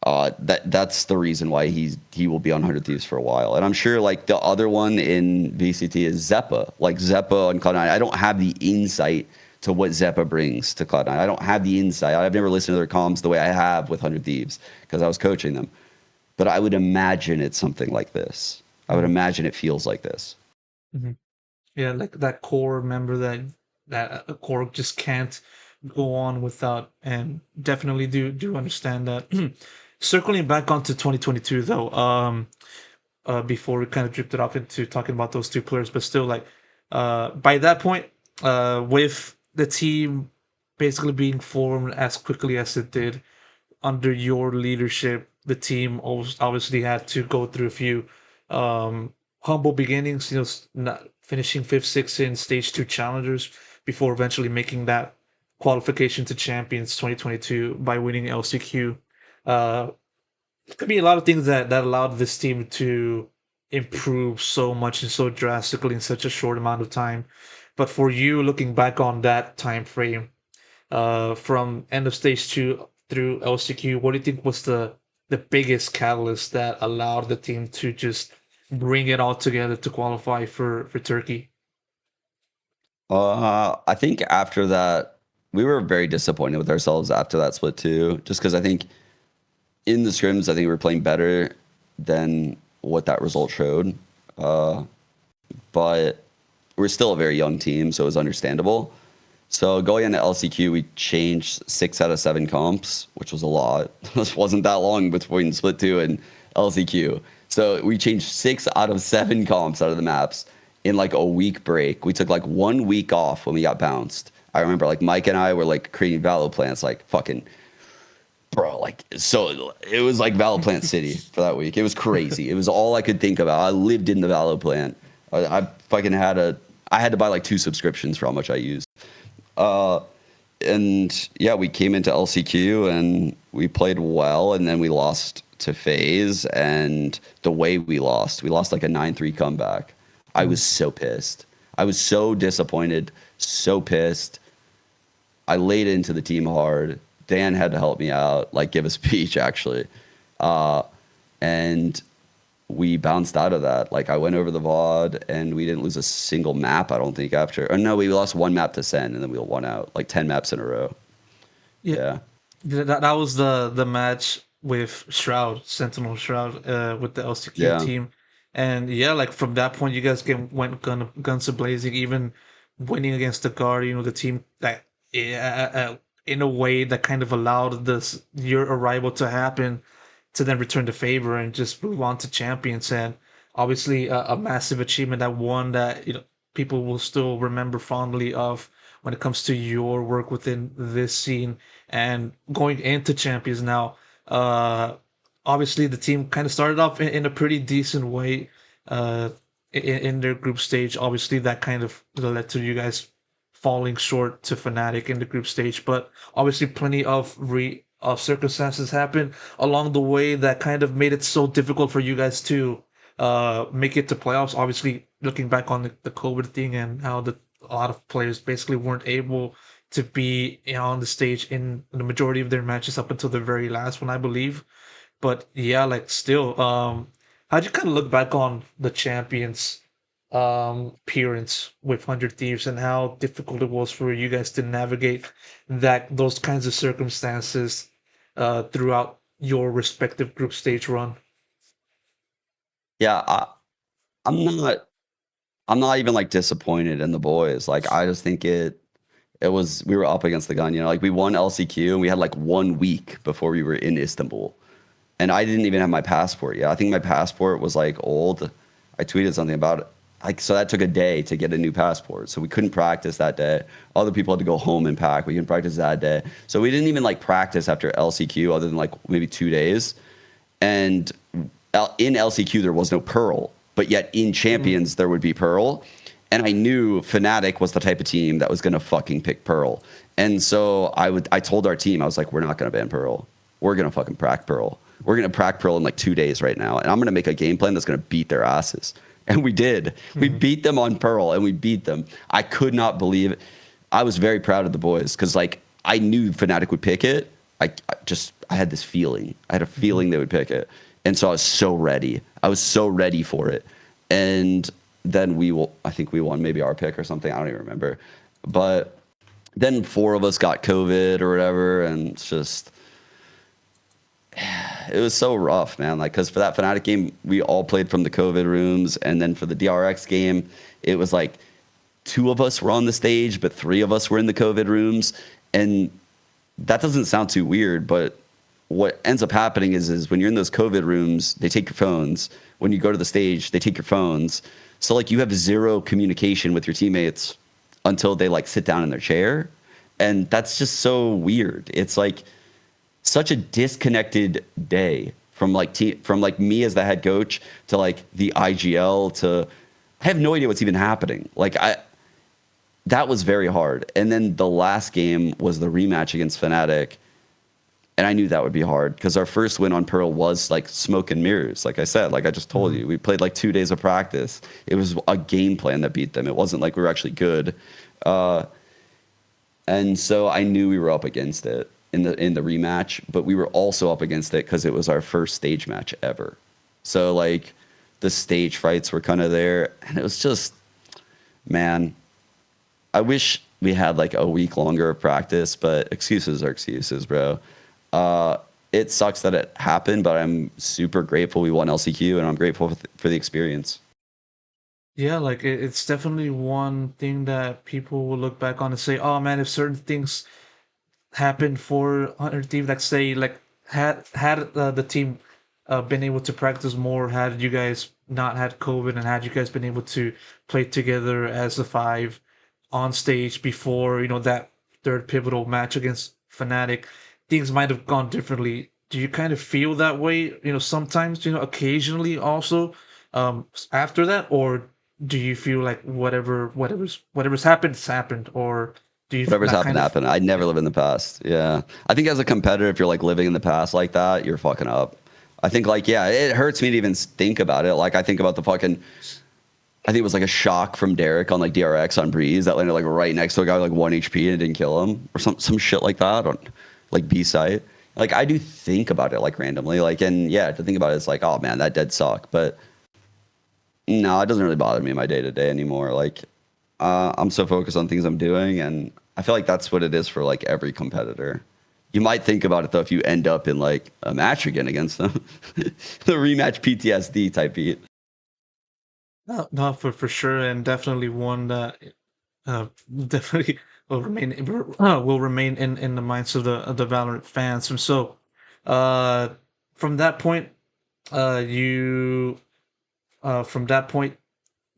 that's the reason why he will be on 100 Thieves for a while. And I'm sure like the other one in VCT is Zeppa. Like Zeppa on Cloud9, I don't have the insight to what Zeppa brings to Cloud9. I don't have the insight. I've never listened to their comms the way I have with 100 Thieves because I was coaching them. But I would imagine it's something like this. I would imagine it feels like this. Mm-hmm. Yeah, like that core member that a core just can't go on without, and definitely do understand that. Circling back onto 2022 though, before we kind of drifted off into talking about those two players, but still, like, by that point, with the team basically being formed as quickly as it did under your leadership, the team obviously had to go through a few humble beginnings, not finishing fifth, sixth in stage two challengers before eventually making that qualification to champions 2022 by winning LCQ. Uh, it could be a lot of things that allowed this team to improve so much and so drastically in such a short amount of time. But for you, looking back on that time frame, from end of stage two through LCQ, what do you think was the biggest catalyst that allowed the team to just bring it all together to qualify for Turkey? I think after that, we were very disappointed with ourselves after that split too, just because I think in the scrims, I think we were playing better than what that result showed. Uh, but we're still a very young team, so it was understandable. So going into LCQ, we changed 6 out of 7 comps, which was a lot. This wasn't that long between split 2 and LCQ. So we changed 6 out of 7 comps out of the maps in like a week break. We took like 1 week off when we got bounced. I remember like Mike and I were like creating Valo plans, like fucking bro, like, so it was like Valo Plant City for that week. It was crazy. It was all I could think about. I lived in the Valo Plant. I fucking I had to buy like 2 subscriptions for how much I used. Uh, and yeah, we came into LCQ and we played well, and then we lost to FaZe. And the way we lost like a 9-3 comeback. I was so pissed. I was so disappointed, so pissed. I laid into the team hard. Dan had to help me out, like give a speech actually. Uh, and we bounced out of that. Like I went over the VOD and we didn't lose a single map, I don't think, after. Or no, we lost 1 map to Sen and then we won out like 10 maps in a row. Yeah, Yeah. that was the match with Shroud, Sentinel Shroud, with the LCQ Yeah. team, and yeah, like from that point, you guys went guns a blazing, even winning against the Guard. The team that, yeah, in a way that kind of allowed this your arrival to happen, to then return the favor and just move on to champions, and obviously a massive achievement, that one that people will still remember fondly of when it comes to your work within this scene and going into champions now. Uh, Obviously, the team kind of started off in a pretty decent way in their group stage. Obviously, that kind of led to you guys falling short to Fnatic in the group stage, but obviously, plenty of of circumstances happened along the way that kind of made it so difficult for you guys to make it to playoffs? Obviously, looking back on the COVID thing and how a lot of players basically weren't able to be, you know, on the stage in the majority of their matches up until the very last one, I believe. But yeah, like still, how'd you kind of look back on the champions appearance with 100 Thieves and how difficult it was for you guys to navigate those kinds of circumstances throughout your respective group stage run? Yeah, I'm not I'm not even like disappointed in the boys. Like I just think it was we were up against the gun, you know, like we won LCQ and we had like 1 week before we were in Istanbul. And I didn't even have my passport yet. I think my passport was like old. I tweeted something about it. Like so that took a day to get a new passport. So we couldn't practice that day. Other people had to go home and pack. We couldn't practice that day. So we didn't even like practice after LCQ other than like maybe 2 days. And in LCQ there was no Pearl, but yet in Champions there would be Pearl. And I knew Fnatic was the type of team that was gonna fucking pick Pearl. And so I told our team, I was like, we're not gonna ban Pearl. We're gonna fucking prac Pearl. We're gonna prac Pearl in like 2 days right now. And I'm gonna make a game plan that's gonna beat their asses. And we did. We beat them on Pearl and we beat them. I could not believe it. I was very proud of the boys because like I knew Fnatic would pick it. I had this feeling. I had a feeling they would pick it. And so I was so ready. I was so ready for it. And then I think we won maybe our pick or something. I don't even remember. But then 4 of us got COVID or whatever. And it's just, it was so rough, man. Like, cause for that Fnatic game, we all played from the COVID rooms. And then for the DRX game, it was like 2 of us were on the stage, but 3 of us were in the COVID rooms. And that doesn't sound too weird, but what ends up happening is when you're in those COVID rooms, they take your phones. When you go to the stage, they take your phones. So like you have zero communication with your teammates until they like sit down in their chair. And that's just so weird. It's like such a disconnected day from like from like me as the head coach to like the IGL to I have no idea what's even happening. That was very hard. And then the last game was the rematch against Fnatic. And I knew that would be hard because our first win on Pearl was like smoke and mirrors. Like I said, like I just told you, we played like 2 days of practice. It was a game plan that beat them. It wasn't like we were actually good. And so I knew we were up against it in the rematch, but we were also up against it because it was our first stage match ever. So like the stage fights were kind of there. And it was just, man, I wish we had like a week longer of practice, but excuses are excuses, bro. It sucks that it happened, but I'm super grateful we won LCQ, and I'm grateful for the experience. Yeah, like it's definitely one thing that people will look back on and say, "Oh man, if certain things happened for Hunter Team, like say, like had the team been able to practice more, had you guys not had COVID, and had you guys been able to play together as the 5 on stage before, you know, that third pivotal match against Fnatic, things might have gone differently." Do you kind of feel that way, you know, sometimes, you know, occasionally also after that, or do you feel like whatever's happened has happened, or do you Whatever's not happened, kind of? happened. I'd never live in the past. Yeah. I think as a competitor, if you're like living in the past like that, you're fucking up. I think like, yeah, it hurts me to even think about it. Like I think about the fucking, I think it was like a shock from Derek on like DRX on Breeze that landed like right next to a guy with like 1 HP and it didn't kill him or some shit like that on like B site. Like I do think about it like randomly. Like, and yeah, to think about it, it's like, oh man, that did suck. But no, it doesn't really bother me in my day to day anymore. Like, I'm so focused on things I'm doing, and I feel like that's what it is for like every competitor. You might think about it though if you end up in like a match again against them, the rematch PTSD type beat. No, no, for sure, and definitely one that uh, definitely will remain in the minds of the Valorant fans. And so, uh, from that point, you from that point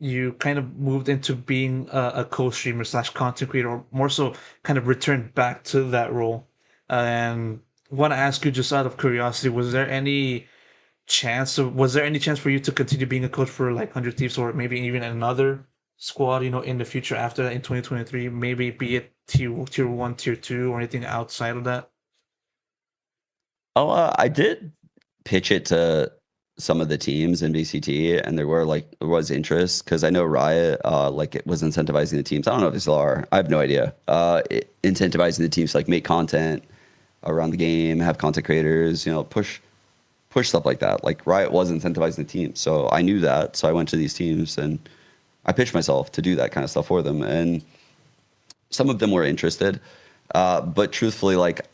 you kind of moved into being a co-streamer slash content creator, or more so, kind of returned back to that role. And want to ask you, just out of curiosity, was there any chance for you to continue being a coach for like 100 Thieves, or maybe even another squad, you know, in the future after that in 2023, maybe be it tier 1, tier 2, or anything outside of that? Oh, I did pitch it to some of the teams in VCT, and there was interest because I know Riot like it was incentivizing the teams. I don't know if they still are. I have no idea. Incentivizing the teams to like make content around the game, have content creators, push stuff like that. Like Riot was incentivizing the team, so I knew that. So I went to these teams and I pitched myself to do that kind of stuff for them, and some of them were interested. But truthfully, like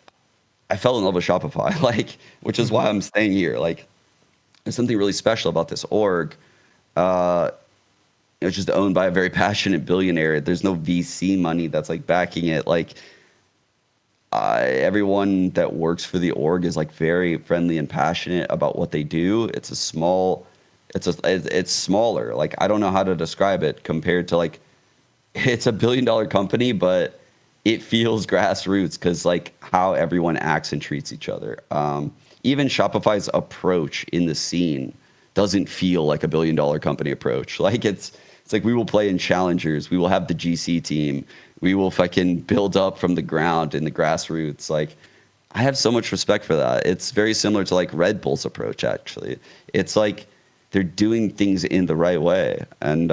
I fell in love with Shopify, like, which is Hmm. why I'm staying here. Like, there's something really special about this org. Uh, it's just owned by a very passionate billionaire. There's no VC money that's like backing it. Like, everyone that works for the org is like very friendly and passionate about what they do. It's smaller. Like, I don't know how to describe it compared to like it's a billion-dollar company, but it feels grassroots because like how everyone acts and treats each other. Even Shopify's approach in the scene doesn't feel like a billion-dollar company approach. Like it's like we will play in challengers, we will have the GC team, we will fucking build up from the ground in the grassroots. Like I have so much respect for that. It's very similar to like Red Bull's approach. Actually, it's like they're doing things in the right way, and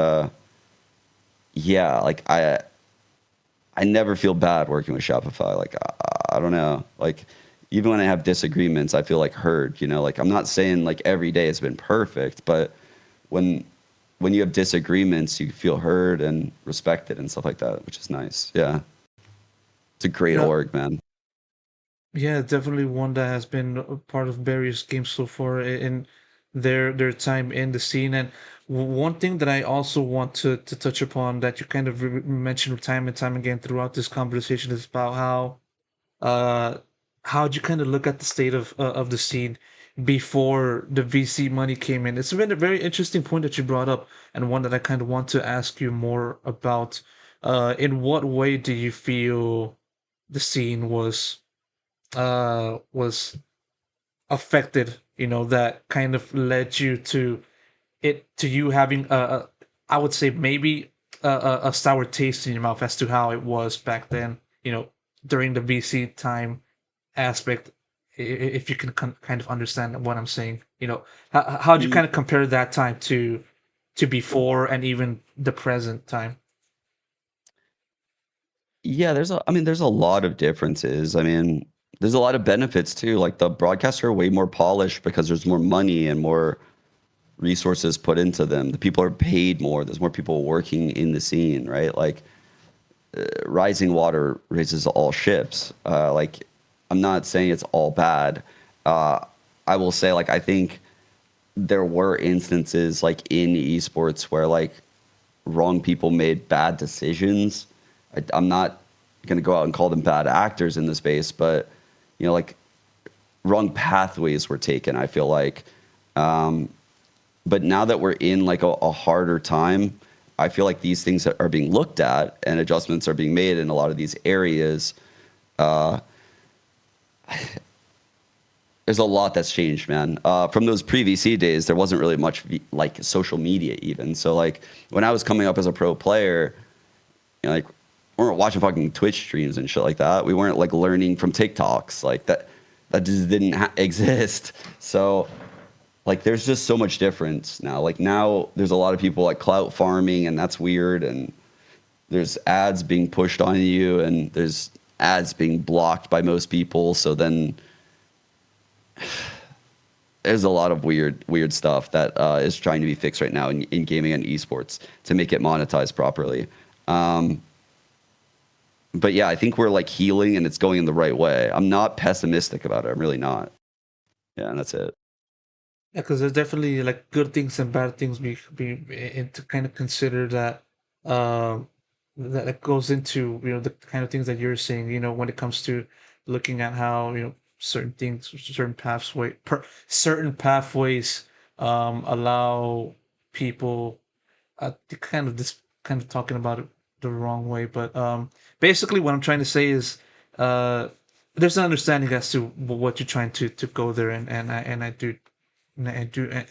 yeah, like I never feel bad working with Shopify. Like I don't know, like even when I have disagreements, I feel like heard. Like I'm not saying like every day has been perfect, but when when you have disagreements, you feel heard and respected and stuff like that, which is nice. Yeah, it's a great Yeah, org, man. yeah, definitely one that has been a part of various games so far in their time in the scene. And one thing that I also want to touch upon that you kind of mentioned time and time again throughout this conversation is about uh how'd you kind of look at the state of the scene before the VC money came in. It's been a very interesting point that you brought up, and one that I kind of want to ask you more about. In what way do you feel the scene was affected, that kind of led you to you having I would say maybe a sour taste in your mouth as to how it was back then, during the VC time aspect. If you can kind of understand what I'm saying, how'd you Y- kind of compare that time to before and even the present time? Yeah, there's a lot of differences. I mean, there's a lot of benefits too. Like the broadcasts are way more polished because there's more money and more resources put into them. The people are paid more. There's more people working in the scene, right? Like rising water raises all ships. Like I'm not saying it's all bad. Uh, I will say like I think there were instances like in esports where like wrong people made bad decisions. I'm not gonna go out and call them bad actors in the space, but like wrong pathways were taken. I feel like um, but now that we're in like a harder time, I feel like these things are being looked at and adjustments are being made in a lot of these areas. Uh, there's a lot that's changed, man. From those pre-VC days, there wasn't really much like social media even. So like when I was coming up as a pro player, like we weren't watching fucking Twitch streams and shit like that. We weren't like learning from TikToks like that. That just didn't exist. So like there's just so much difference now. Like now there's a lot of people like clout farming and that's weird, and there's ads being pushed on you and there's ads being blocked by most people. So then there's a lot of weird stuff that is trying to be fixed right now in gaming and esports to make it monetized properly. Um, but yeah, I think we're like healing and it's going in the right way. I'm not pessimistic about it. I'm really not. Yeah, and that's it. Yeah, because there's definitely like good things and bad things and to kind of consider that um that it goes into the kind of things that you're saying, when it comes to looking at how certain things, certain pathways allow people to kind of this kind of talking about it the wrong way, but basically what I'm trying to say is uh there's an understanding as to what you're trying to go there, and I do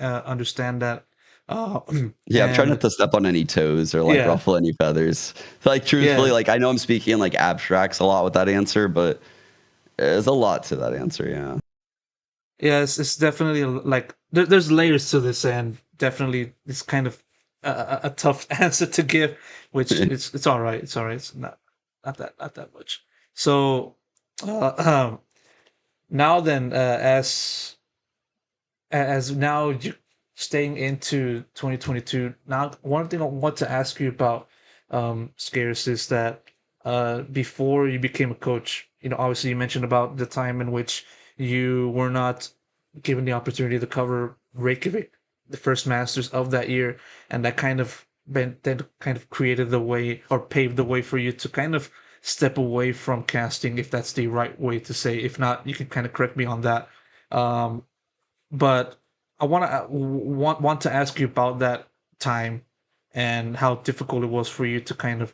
understand that. Uh, Yeah, I'm trying and not to step on any toes or like yeah, ruffle any feathers. Like truthfully, yeah, like I know I'm speaking in like abstracts a lot with that answer, but there's a lot to that answer. Yeah. Yeah, it's definitely like there's layers to this, and definitely it's kind of a tough answer to give, which it's all right. It's all right. It's not that much. So uh, um, now then, as now you staying into 2022. Now, one thing I want to ask you about, Scares, is that before you became a coach, obviously you mentioned about the time in which you were not given the opportunity to cover Reykjavik, the first Masters of that year, and that kind of then kind of created the way or paved the way for you to kind of step away from casting, if that's the right way to say. If not, you can kind of correct me on that. Um, but I want to ask you about that time and how difficult it was for you to kind of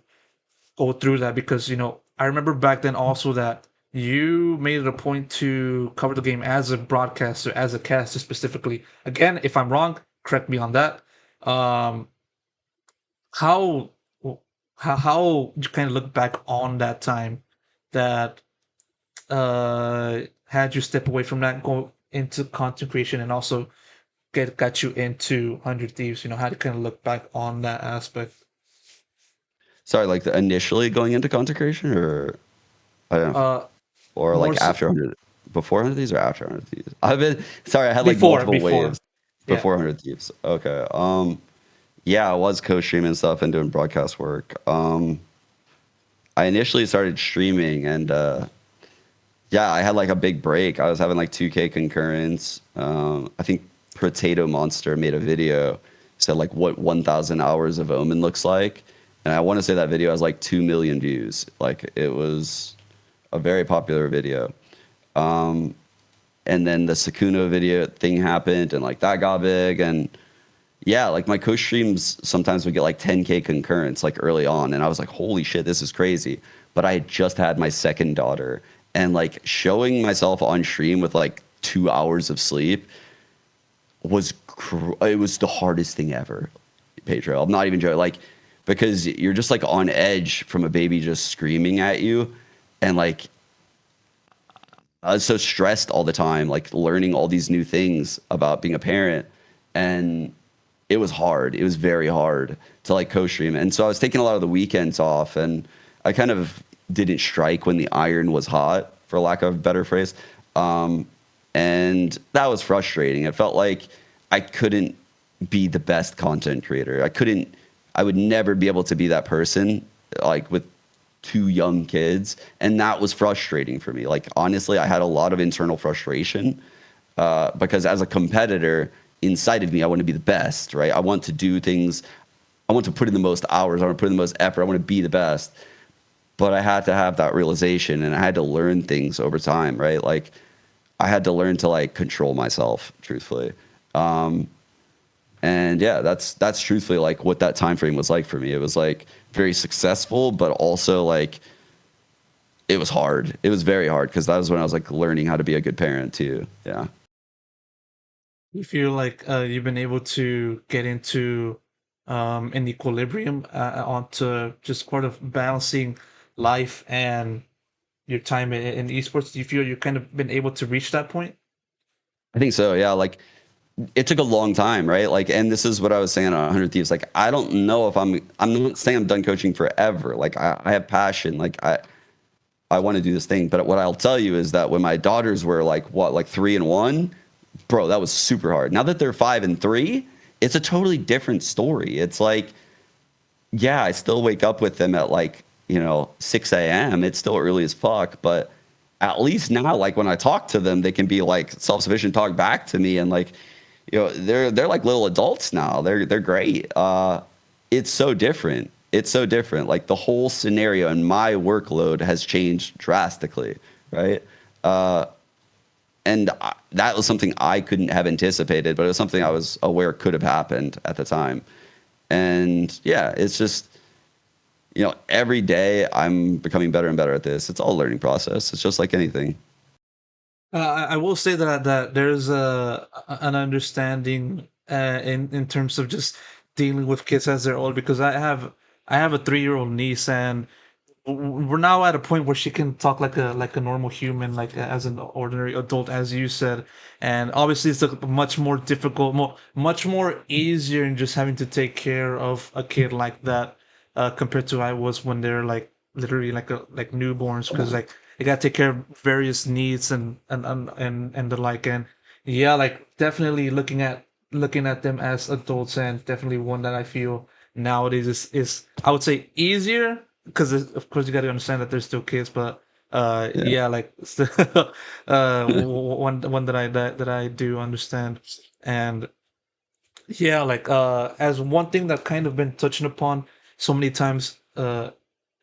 go through that, because I remember back then also that you made it a point to cover the game as a broadcaster, as a caster specifically. Again, if I'm wrong, correct me on that. Um, how how you kind of look back on that time that had you step away from that, go into content creation, and also got you into 100 Thieves? How to kind of look back on that aspect. Sorry, like initially going into content creation, or I don't know, Uh, or more like so, after 100, before 100 Thieves or after 100 Thieves? I've been sorry, I had like before, multiple before, waves yeah. before 100 Thieves. Okay. Yeah, I was co-streaming stuff and doing broadcast work. I initially started streaming and yeah, I had like a big break. I was having like 2K concurrents. I think Potato Monster made a video, said like what 1,000 hours of Omen looks like. And I want to say that video has like 2 million views. Like it was a very popular video. And then the Sakuna video thing happened and like that got big. And yeah, like my coach streams sometimes would get like 10K concurrents like early on. And I was like, holy shit, this is crazy. But I had just had my second daughter and like showing myself on stream with like 2 hours of sleep it was the hardest thing ever, Pedro. I'm not even joking. Like, because you're just like on edge from a baby just screaming at you. And like, I was so stressed all the time, like learning all these new things about being a parent. And it was hard. It was very hard to like co-stream. And so I was taking a lot of the weekends off and I kind of didn't strike when the iron was hot, for lack of a better phrase. Um, and that was frustrating. It felt like I couldn't be the best content creator. I would never be able to be that person like with two young kids. And that was frustrating for me. Like, honestly, I had a lot of internal frustration because as a competitor inside of me, I want to be the best, right? I want to do things. I want to put in the most hours. I want to put in the most effort. I want to be the best. But I had to have that realization and I had to learn things over time, right? Like I had to learn to like control myself, truthfully. And yeah, that's truthfully like what that time frame was like for me. It was like very successful, but also like it was hard. It was very hard because that was when I was like learning how to be a good parent too. Yeah. You feel like you've been able to get into an equilibrium onto just part of balancing life and your time in esports. Do you feel you've kind of been able to reach that point? I think so. Yeah. Like it took a long time, right? Like, and this is what I was saying on 100 Thieves. Like, I don't know if I'm not saying I'm done coaching forever. Like, I have passion. Like, I want to do this thing. But what I'll tell you is that when my daughters were like, what, like 3 and 1, bro, that was super hard. Now that they're 5 and 3, it's a totally different story. It's like, yeah, I still wake up with them at like, 6 a.m. It's still early as fuck, but at least now, like when I talk to them, they can be like self-sufficient, talk back to me, and like, they're like little adults now. They're great. It's so different. It's so different. Like the whole scenario and my workload has changed drastically, right? And that was something I couldn't have anticipated, but it was something I was aware could have happened at the time. And yeah, it's just every day I'm becoming better and better at this. It's all a learning process. It's just like anything. I will say that there's an understanding in terms of just dealing with kids as they're old, because I have a 3-year-old niece, and we're now at a point where she can talk like a normal human, like as an ordinary adult, as you said. And obviously, it's a much more difficult, much more easier in just having to take care of a kid like that, compared to I was when they're like literally like newborns, because like you gotta take care of various needs and the like. And yeah, like definitely looking at them as adults, and definitely one that I feel nowadays is I would say easier, because of course you got to understand that they're still kids. But Yeah. yeah, like one that I do understand. And yeah, like as one thing that kind of been touching upon so many times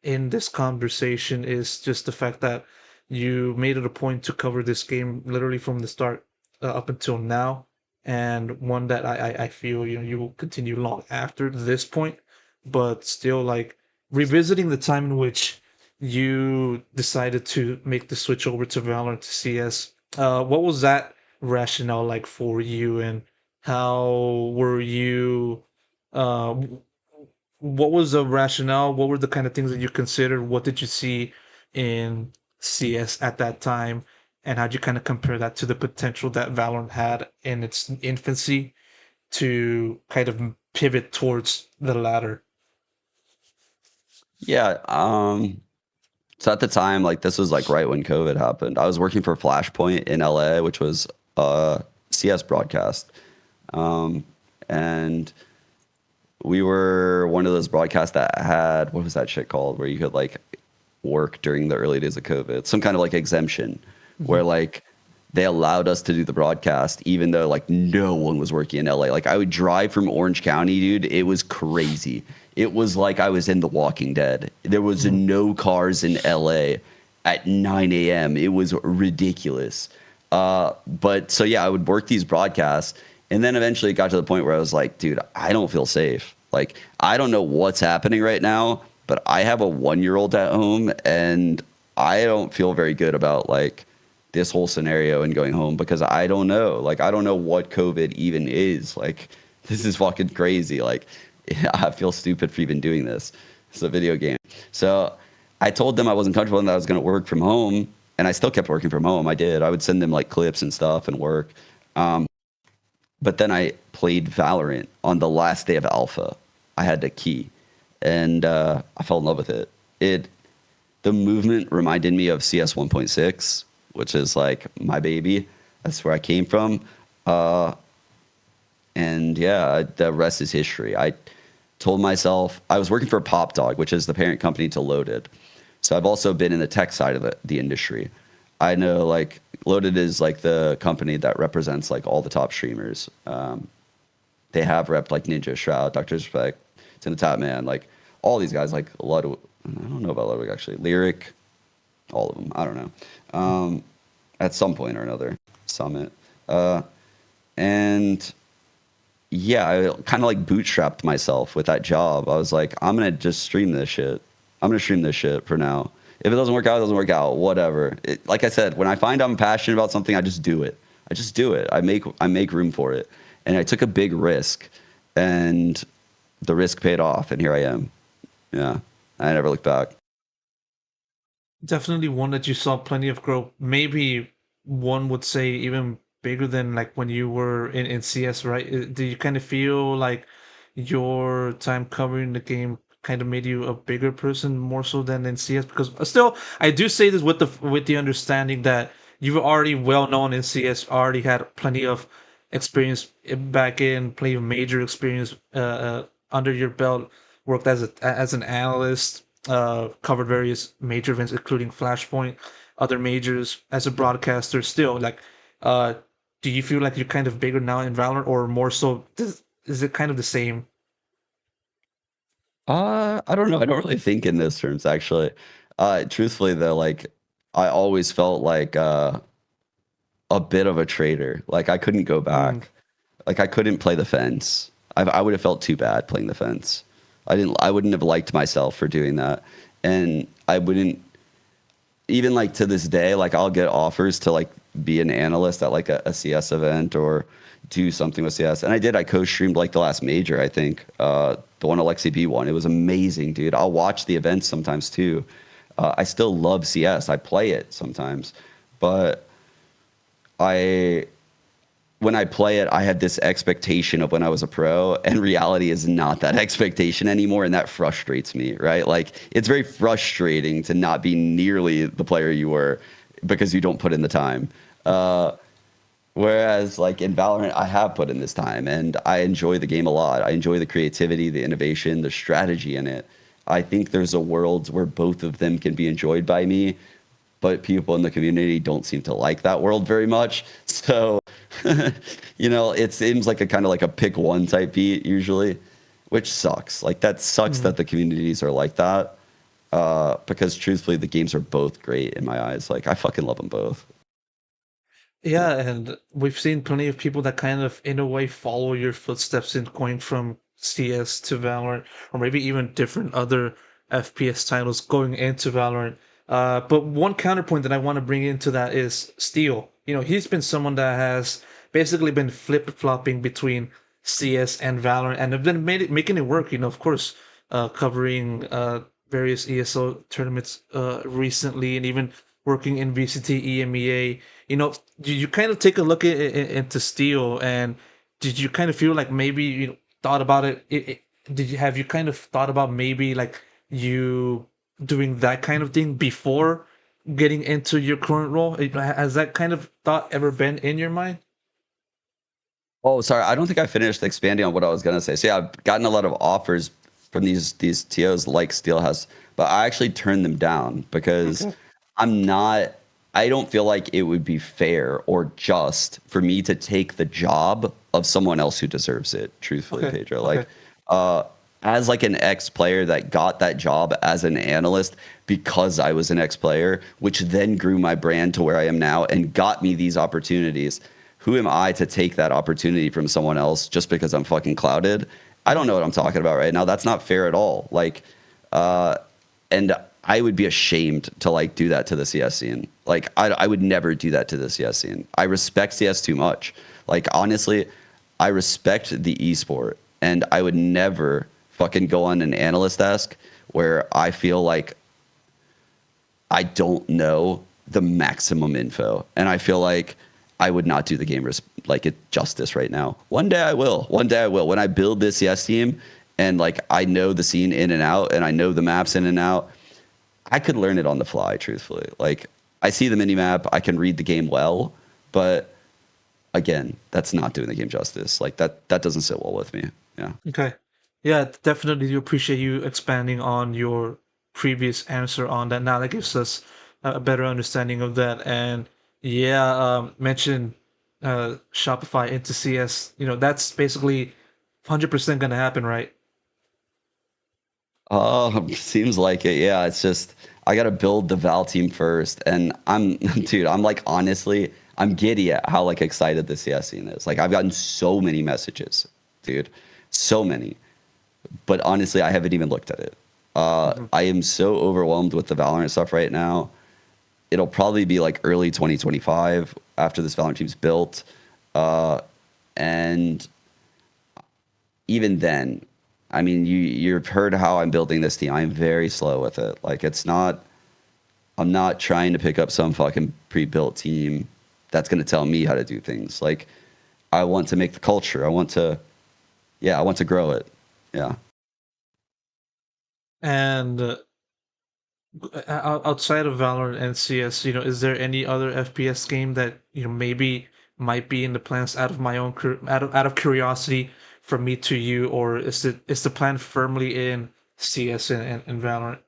in this conversation is just the fact that you made it a point to cover this game literally from the start up until now, and one that I feel you will continue long after this point, but still like revisiting the time in which you decided to make the switch over to Valorant to CS. What was that rationale like for you, and how were you? Uh, what was the rationale? What were the kind of things that you considered? What did you see in CS at that time? And how'd you kind of compare that to the potential that Valorant had in its infancy to kind of pivot towards the latter? Yeah. So at the time, like this was like right when COVID happened. I was working for Flashpoint in LA, which was a CS broadcast. Um, and we were one of those broadcasts that had, what was that shit called, where you could like work during the early days of COVID, some kind of like exemption where Mhm. like they allowed us to do the broadcast even though like no one was working in LA. Like I would drive from Orange County, dude. It was crazy. It was like I was in The Walking Dead. There was Mhm. no cars in LA at 9 a.m. It was ridiculous. But so yeah, I would work these broadcasts, and then eventually it got to the point where I was like, dude, I don't feel safe. Like I don't know what's happening right now, but I have a 1 year old at home, and I don't feel very good about like this whole scenario and going home because I don't know. Like I don't know what COVID even is. Like this is fucking crazy. Like I feel stupid for even doing this. It's a video game. So I told them I wasn't comfortable and that I was going to work from home, and I still kept working from home. I did. I would send them like clips and stuff and work. But then I played Valorant on the last day of alpha. I had the key, and I fell in love with it. The movement reminded me of CS 1.6, which is like my baby. That's where I came from. And yeah, the rest is history. I told myself I was working for Pop Dog, which is the parent company to Loaded. So I've also been in the tech side of the industry. I know like Loaded is like the company that represents like all the top streamers. They have repped like Ninja, Shroud, Dr. Respect, Tin the Top Man, like all these guys, like Ludwig. I don't know about Ludwig actually. Lyric, all of them. I don't know. At some point or another, Summit. And yeah, I kind of like bootstrapped myself with that job. I was like, I'm gonna just stream this shit. I'm gonna stream this shit for now. If it doesn't work out, it doesn't work out. Whatever. Like I said, when I find I'm passionate about something, I just do it. I just do it. I make room for it. And I took a big risk, and the risk paid off, and here I am. Yeah, I never looked back. Definitely one that you saw plenty of growth. Maybe one would say even bigger than like when you were in CS, right? Do you kind of feel like your time covering the game kind of made you a bigger person more so than in CS? Because still, I do say this with the understanding that you were already well known in CS, already had plenty of experience back in, plenty of major experience under your belt, worked as an analyst, covered various major events, including Flashpoint, other majors as a broadcaster. Still, like, uh, do you feel like you're kind of bigger now in Valorant, or more so? Is it kind of the same? I don't know. I don't really think in those terms, actually. Truthfully, though, like I always felt like a bit of a traitor. Like I couldn't go Mm, back. Like I couldn't play the fence. I would have felt too bad playing the fence. I didn't. I wouldn't have liked myself for doing that, and I wouldn't even like to this day. Like I'll get offers to like be an analyst at like a CS event or do something with CS, and I did. I co-streamed like the last major. I think the one Alexi B won. It was amazing, dude. I'll watch the events sometimes too. I still love CS. I play it sometimes, but I when I play it, I had this expectation of when I was a pro, and reality is not that expectation anymore, and that frustrates me, right? Like, it's very frustrating to not be nearly the player you were because you don't put in the time. Whereas, like, in Valorant, I have put in this time, and I enjoy the game a lot. I enjoy the creativity, the innovation, the strategy in it. I think there's a world where both of them can be enjoyed by me, but people in the community don't seem to like that world very much. So, it seems like a kind of like a pick one type beat usually, which sucks. Like, that sucks Mm. that the communities are like that. Because truthfully, the games are both great in my eyes. Like, I fucking love them both. Yeah, and we've seen plenty of people that kind of, in a way, follow your footsteps in going from CS to Valorant, or maybe even different other FPS titles going into Valorant. But one counterpoint that I want to bring into that is Steel. He's been someone that has basically been flip-flopping between CS and Valorant, and have been making it work. Of course, covering various ESO tournaments recently, and even working in VCT EMEA. Did you kind of take a look into Steel, and did you kind of feel like maybe thought about it? Have you kind of thought about maybe like you doing that kind of thing before getting into your current role? Has that kind of thought ever been in your mind? Oh, sorry. I don't think I finished expanding on what I was gonna say. So yeah, I've gotten a lot of offers from these TOs like Steelhouse, but I actually turned them down because Okay. I'm not. I don't feel like it would be fair or just for me to take the job of someone else who deserves it. Truthfully, Okay. Pedro, Okay. like, uh, as like an ex player that got that job as an analyst because I was an ex player, which then grew my brand to where I am now and got me these opportunities. Who am I to take that opportunity from someone else just because I'm fucking clouded? I don't know what I'm talking about right now. That's not fair at all. Like, uh, and I would be ashamed to like do that to the CS scene. Like, I would never do that to the CS scene. I respect CS too much. Like, honestly, I respect the esport, and I would never fucking go on an analyst desk where I feel like I don't know the maximum info, and I feel like I would not do the game like it justice right now. One day I will. One day I will. When I build this yes team, and like I know the scene in and out, and I know the maps in and out, I could learn it on the fly. Truthfully, like I see the mini map, I can read the game well, but again, that's not doing the game justice. Like that doesn't sit well with me. Yeah. Okay. Yeah, definitely do appreciate you expanding on your previous answer on that. Now that gives us a better understanding of that. And yeah, mention Shopify into CS. That's basically 100% gonna happen, right? Seems like it. Yeah, it's just I gotta build the Val team first, and I'm, dude. I'm like honestly, I'm giddy at how like excited the CS scene is. Like I've gotten so many messages, dude, so many. But honestly, I haven't even looked at it. Mhm. I am so overwhelmed with the Valorant stuff right now. It'll probably be like early 2025 after this Valorant team's built, and even then, I mean, you've heard how I'm building this team. I'm very slow with it. Like it's not. I'm not trying to pick up some fucking pre-built team that's going to tell me how to do things. Like I want to make the culture. I want to grow it. Yeah. And outside of Valorant and CS, is there any other FPS game that maybe might be in the plans out of my own out of curiosity from me to you, or is the plan firmly in CS and Valorant?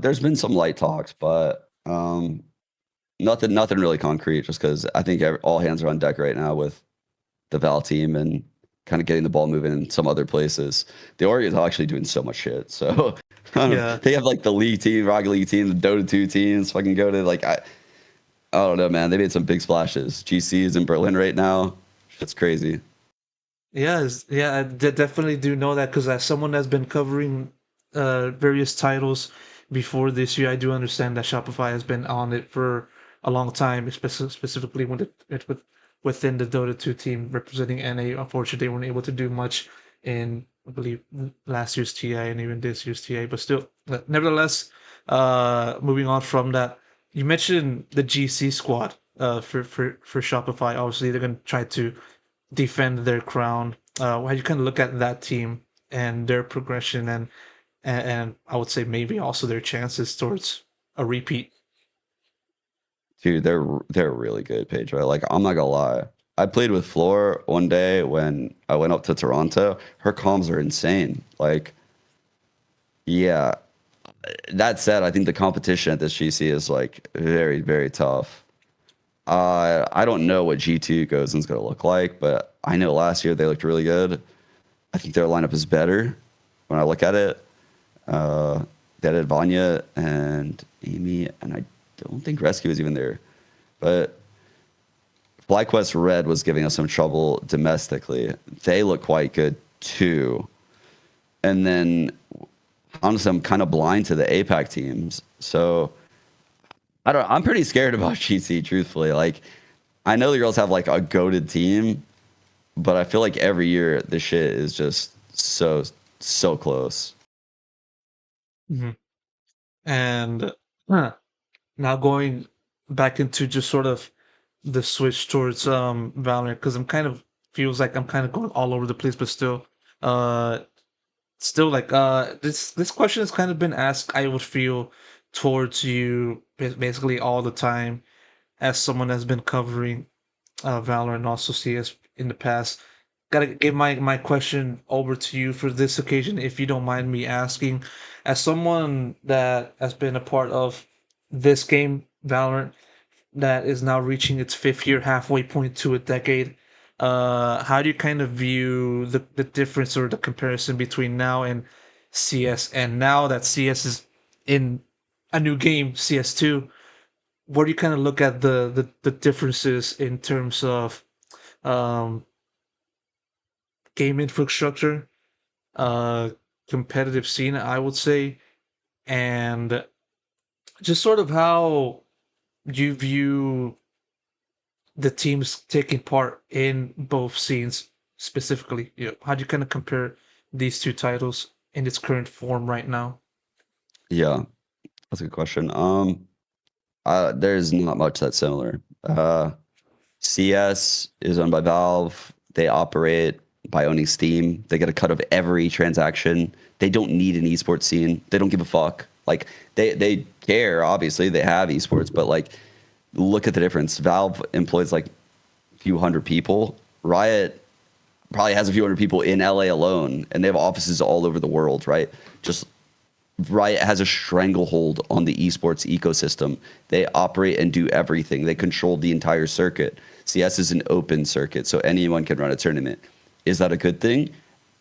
There's been some light talks, but nothing really concrete. Just because I think all hands are on deck right now with the Val team and kind of getting the ball moving in some other places. The Org is actually doing so much shit. So I don't know. Yeah, They have like the League team, Rocket League team, the Dota 2 teams. Fucking go to like I don't know, man. They made some big splashes. GC is in Berlin right now. It's crazy. yeah, yeah. I definitely do know that because as someone that's been covering various titles before this year, I do understand that Shopify has been on it for a long time, specifically when within the Dota 2 team representing NA. Unfortunately, they weren't able to do much in I believe last year's TI and even this year's TI, but still, nevertheless, moving on from that, you mentioned the GC squad for Shopify. Obviously, they're going to try to defend their crown. How you kind of look at that team and their progression and I would say maybe also their chances towards a repeat. Dude, they're really good, Pedro. Like, I'm not gonna lie. I played with Floor one day when I went up to Toronto. Her comms are insane. Like, yeah. That said, I think the competition at this GC is like very, very tough. I don't know what G2 goes is gonna look like, but I know last year they looked really good. I think their lineup is better when I look at it. They had Vanya and Amy, and I don't think Rescue was even there. But FlyQuest Red was giving us some trouble domestically. They look quite good too. And then honestly, I'm kind of blind to the APAC teams. So I don't I'm pretty scared about GC, truthfully. Like, I know the girls have like a goated team, but I feel like every year this shit is just so close. Hmm. And now going back into just sort of the switch towards Valorant because I'm kind of feels like I'm kind of going all over the place, but uh still like this question has kind of been asked. I would feel towards you basically all the time as someone that's been covering Valorant and also CS in the past. Gotta give my question over to you for this occasion, if you don't mind me asking. As someone that has been a part of this game, Valorant, that is now reaching its fifth year, halfway point to a decade, how do you kind of view the difference or the comparison between now and CS? And now that CS is in a new game, CS2, where do you kind of look at the differences in terms of um, game infrastructure, uh, competitive scene, I would say, and just sort of how you view the teams taking part in both scenes specifically. How do you kind of compare these two titles in its current form right now? Yeah, that's a good question. There's not much that's similar. CS is owned by Valve. They operate by owning Steam. They get a cut of every transaction. They don't need an esports scene. They don't give a fuck. Like, they care, obviously. They have esports, but like, look at the difference. Valve employs like a few hundred people. Riot probably has a few hundred people in LA alone, and they have offices all over the world, right? Just Riot has a stranglehold on the esports ecosystem. They operate and do everything. They control the entire circuit. CS is an open circuit, so anyone can run a tournament. Is that a good thing?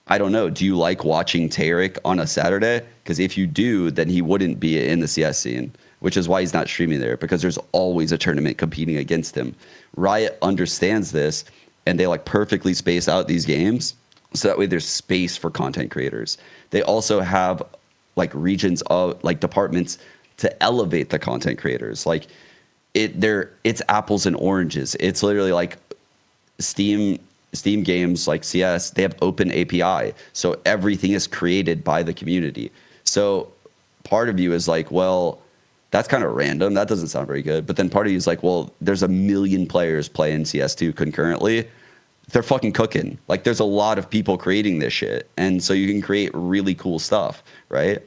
I don't know. Do you like watching Tarek on a Saturday? Because if you do, then he wouldn't be in the CS scene, which is why he's not streaming there, because there's always a tournament competing against him. Riot understands this, and they like perfectly space out these games so that way there's space for content creators. They also have like regions of like departments to elevate the content creators. Like, it's apples and oranges. It's literally like Steam games like CS, they have open API. So everything is created by the community. So part of you is like, well, that's kind of random. That doesn't sound very good. But then part of you is like, well, there's a million players playing CS2 concurrently. They're fucking cooking. Like, there's a lot of people creating this shit. And so you can create really cool stuff, right?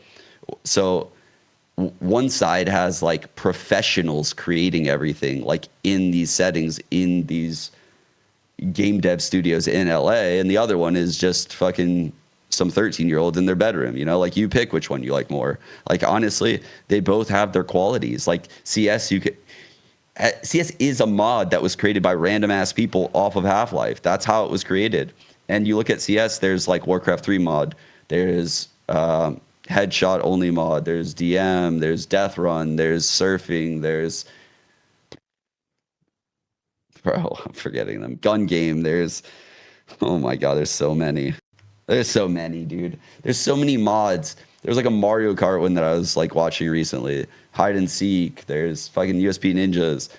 So one side has like professionals creating everything, like in these settings, in these game dev studios in LA, and the other one is just fucking some 13-year-old in their bedroom, you know? Like, you pick which one you like more. Like, honestly, they both have their qualities. Like, CS, CS is a mod that was created by random ass people off of Half-Life. That's how it was created. And you look at CS, there's like Warcraft 3 mod, there's headshot only mod, there's DM, there's death run, there's surfing, there's, bro, I'm forgetting them. Gun game, there's, oh my god, there's so many. There's so many, dude. There's so many mods. There's like a Mario Kart one that I was like watching recently. Hide and seek. There's fucking USP ninjas.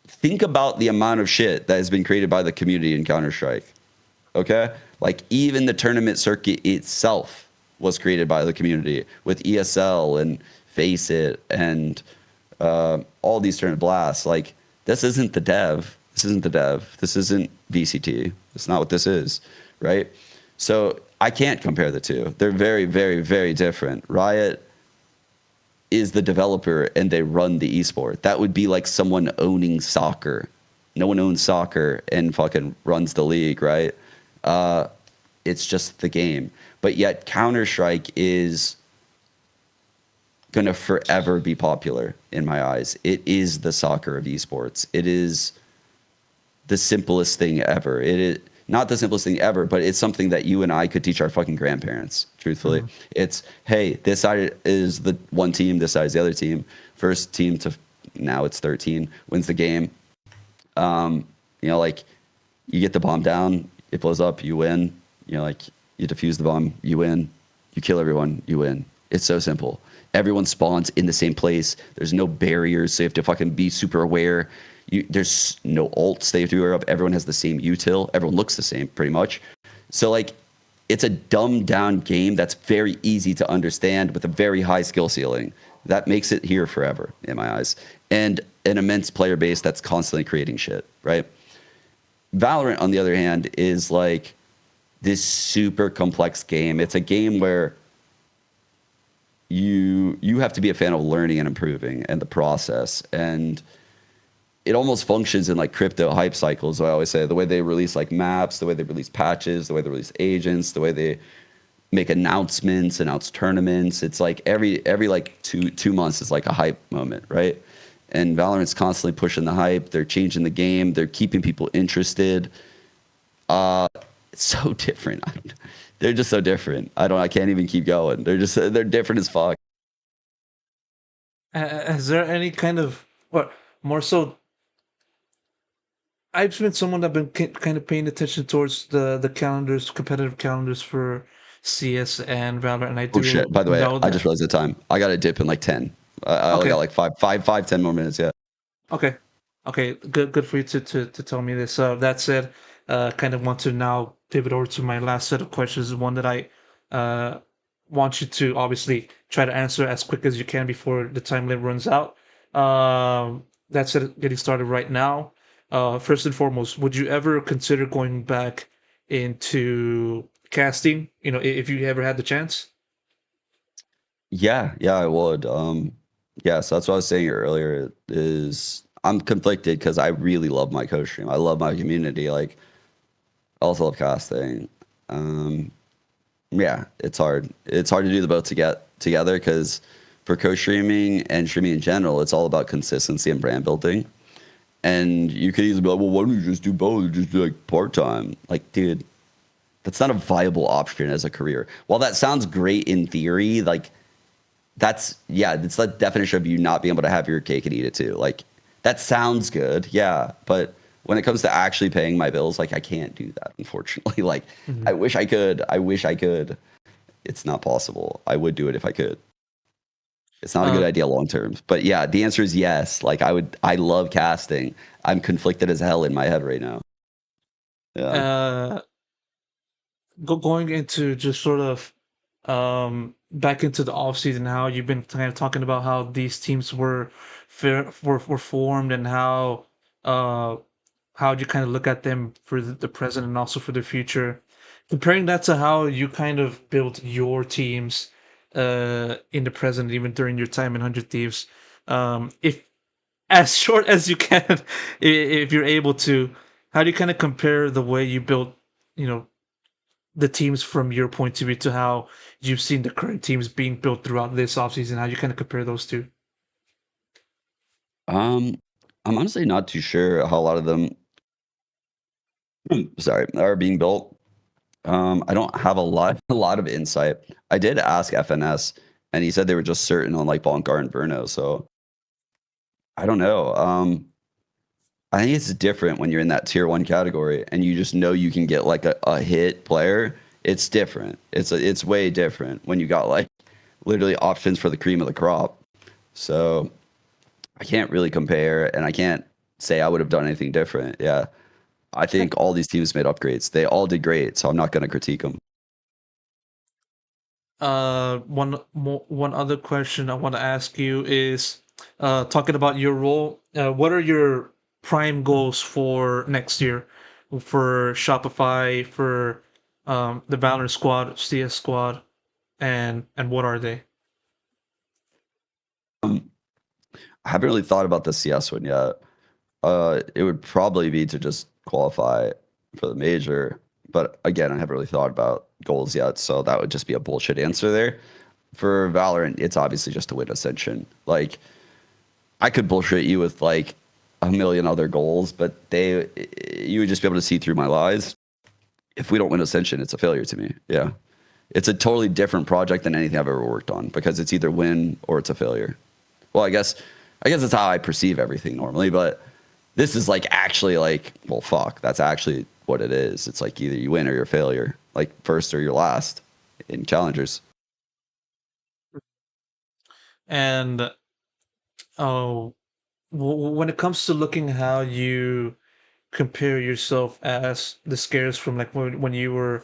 Think about the amount of shit that has been created by the community in Counter-Strike. Okay, like even the tournament circuit itself was created by the community with ESL and Face It and all these tournament blasts. Like this isn't the dev. This isn't the dev. This isn't VCT. It's not what this is, right? So I can't compare the two. They're very, very, very different. Riot is the developer and they run the esport. That would be like someone owning soccer. No one owns soccer and fucking runs the league, right? It's just the game. But yet Counter-Strike is going to forever be popular in my eyes. It is the soccer of esports. It is the simplest thing ever. It is not the simplest thing ever, but it's something that you and I could teach our fucking grandparents, truthfully. Mm-hmm. It's, hey, this side is the one team, this side is the other team. First team to, now it's 13, wins the game. You know, like, you get the bomb down, it blows up, you win. You know, like, you defuse the bomb, you win. You kill everyone, you win. It's so simple. Everyone spawns in the same place. There's no barriers, so you have to fucking be super aware. There's no ults they have to be aware of. Everyone has the same util. Everyone looks the same, pretty much. So, like, it's a dumbed-down game that's very easy to understand with a very high skill ceiling. That makes it here forever, in my eyes. And an immense player base that's constantly creating shit, right? Valorant, on the other hand, is, like, this super complex game. It's a game where you have to be a fan of learning and improving and the process, and it almost functions in like crypto hype cycles. I always say the way they release like maps, the way they release patches, the way they release agents, the way they make announcements, announce tournaments. It's like every like two months is like a hype moment, right? And Valorant's constantly pushing the hype. They're changing the game. They're keeping people interested. It's so different. They're just so different. I can't even keep going. They're different as fuck. Is there any kind of, or more so, I've been someone that been kind of paying attention towards the calendars, competitive calendars for CS and Valorant, and I Oh do shit! By the way, know I just that. realized the time. I got to dip in like 10. I only got Okay, like 10 more minutes. Yeah. okay, okay. Good for you to tell me this. That said, kind of want to now pivot over to my last set of questions. One that I uh want you to obviously try to answer as quick as you can before the time limit runs out. That's it. Getting started right now. First and foremost, would you ever consider going back into casting? You know, if you ever had the chance. Yeah, I would. Yeah, so that's what I was saying earlier is I'm conflicted because I really love my coach stream. I love my community. Like, I also love casting. Yeah, it's hard. It's hard to do the both to get together because for co-streaming and streaming in general, it's all about consistency and brand building. And you could easily be like, well, why don't you just do both? Just do like part-time. Like, dude, that's not a viable option as a career. While that sounds great in theory, like it's the definition of you not being able to have your cake and eat it too. Like that sounds good. Yeah. But when it comes to actually paying my bills, like I can't do that, unfortunately. Like Mm-hmm. I wish I could. It's not possible. I would do it if I could. It's not a good Uh, idea long term. But yeah, the answer is yes. Like I love casting. I'm conflicted as hell in my head right now. Yeah. uh, going into just sort of back into the off season, how you've been kind of talking about how these teams were formed and uh how you kind of look at them for the present and also for the future. Comparing that to how you kind of built your teams in the present, even during your time in 100 Thieves. If as short as you can, if you're able to, how do you kind of compare the way you built, you know, the teams from your point of view to how you've seen the current teams being built throughout this offseason? How you kind of compare those two? Um, I'm honestly not too sure how a lot of them, sorry, are being built. I don't have a lot of insight. I did ask FNS, and he said they were just certain on like Bonkar and Verno. So I don't know. I think it's different when you're in that tier one category and you just know you can get like a hit player. It's different. It's way different when you got like literally options for the cream of the crop. So I can't really compare, and I can't say I would have done anything different. Yeah. I think all these teams made upgrades. They all did great, so I'm not going to critique them. One other question I want to ask you is, talking about your role. What are your prime goals for next year, for Shopify, for the Valorant squad, CS squad, and what are they? I haven't really thought about the CS one yet. It would probably be to just qualify for the major, but again, I haven't really thought about goals yet, so that would just be a bullshit answer there. For Valorant, it's obviously just to win Ascension. Like, I could bullshit you with like a million other goals, but you would just be able to see through my lies. If we don't win Ascension, it's a failure to me. Yeah. It's a totally different project than anything I've ever worked on because it's either win or it's a failure. Well, I guess that's how I perceive everything normally, but this is like actually like, well, fuck, that's actually what it is. It's like either you win or you're a failure, like first or you're last in challengers. And oh, when it comes to looking how you compare yourself as the scares from like when you were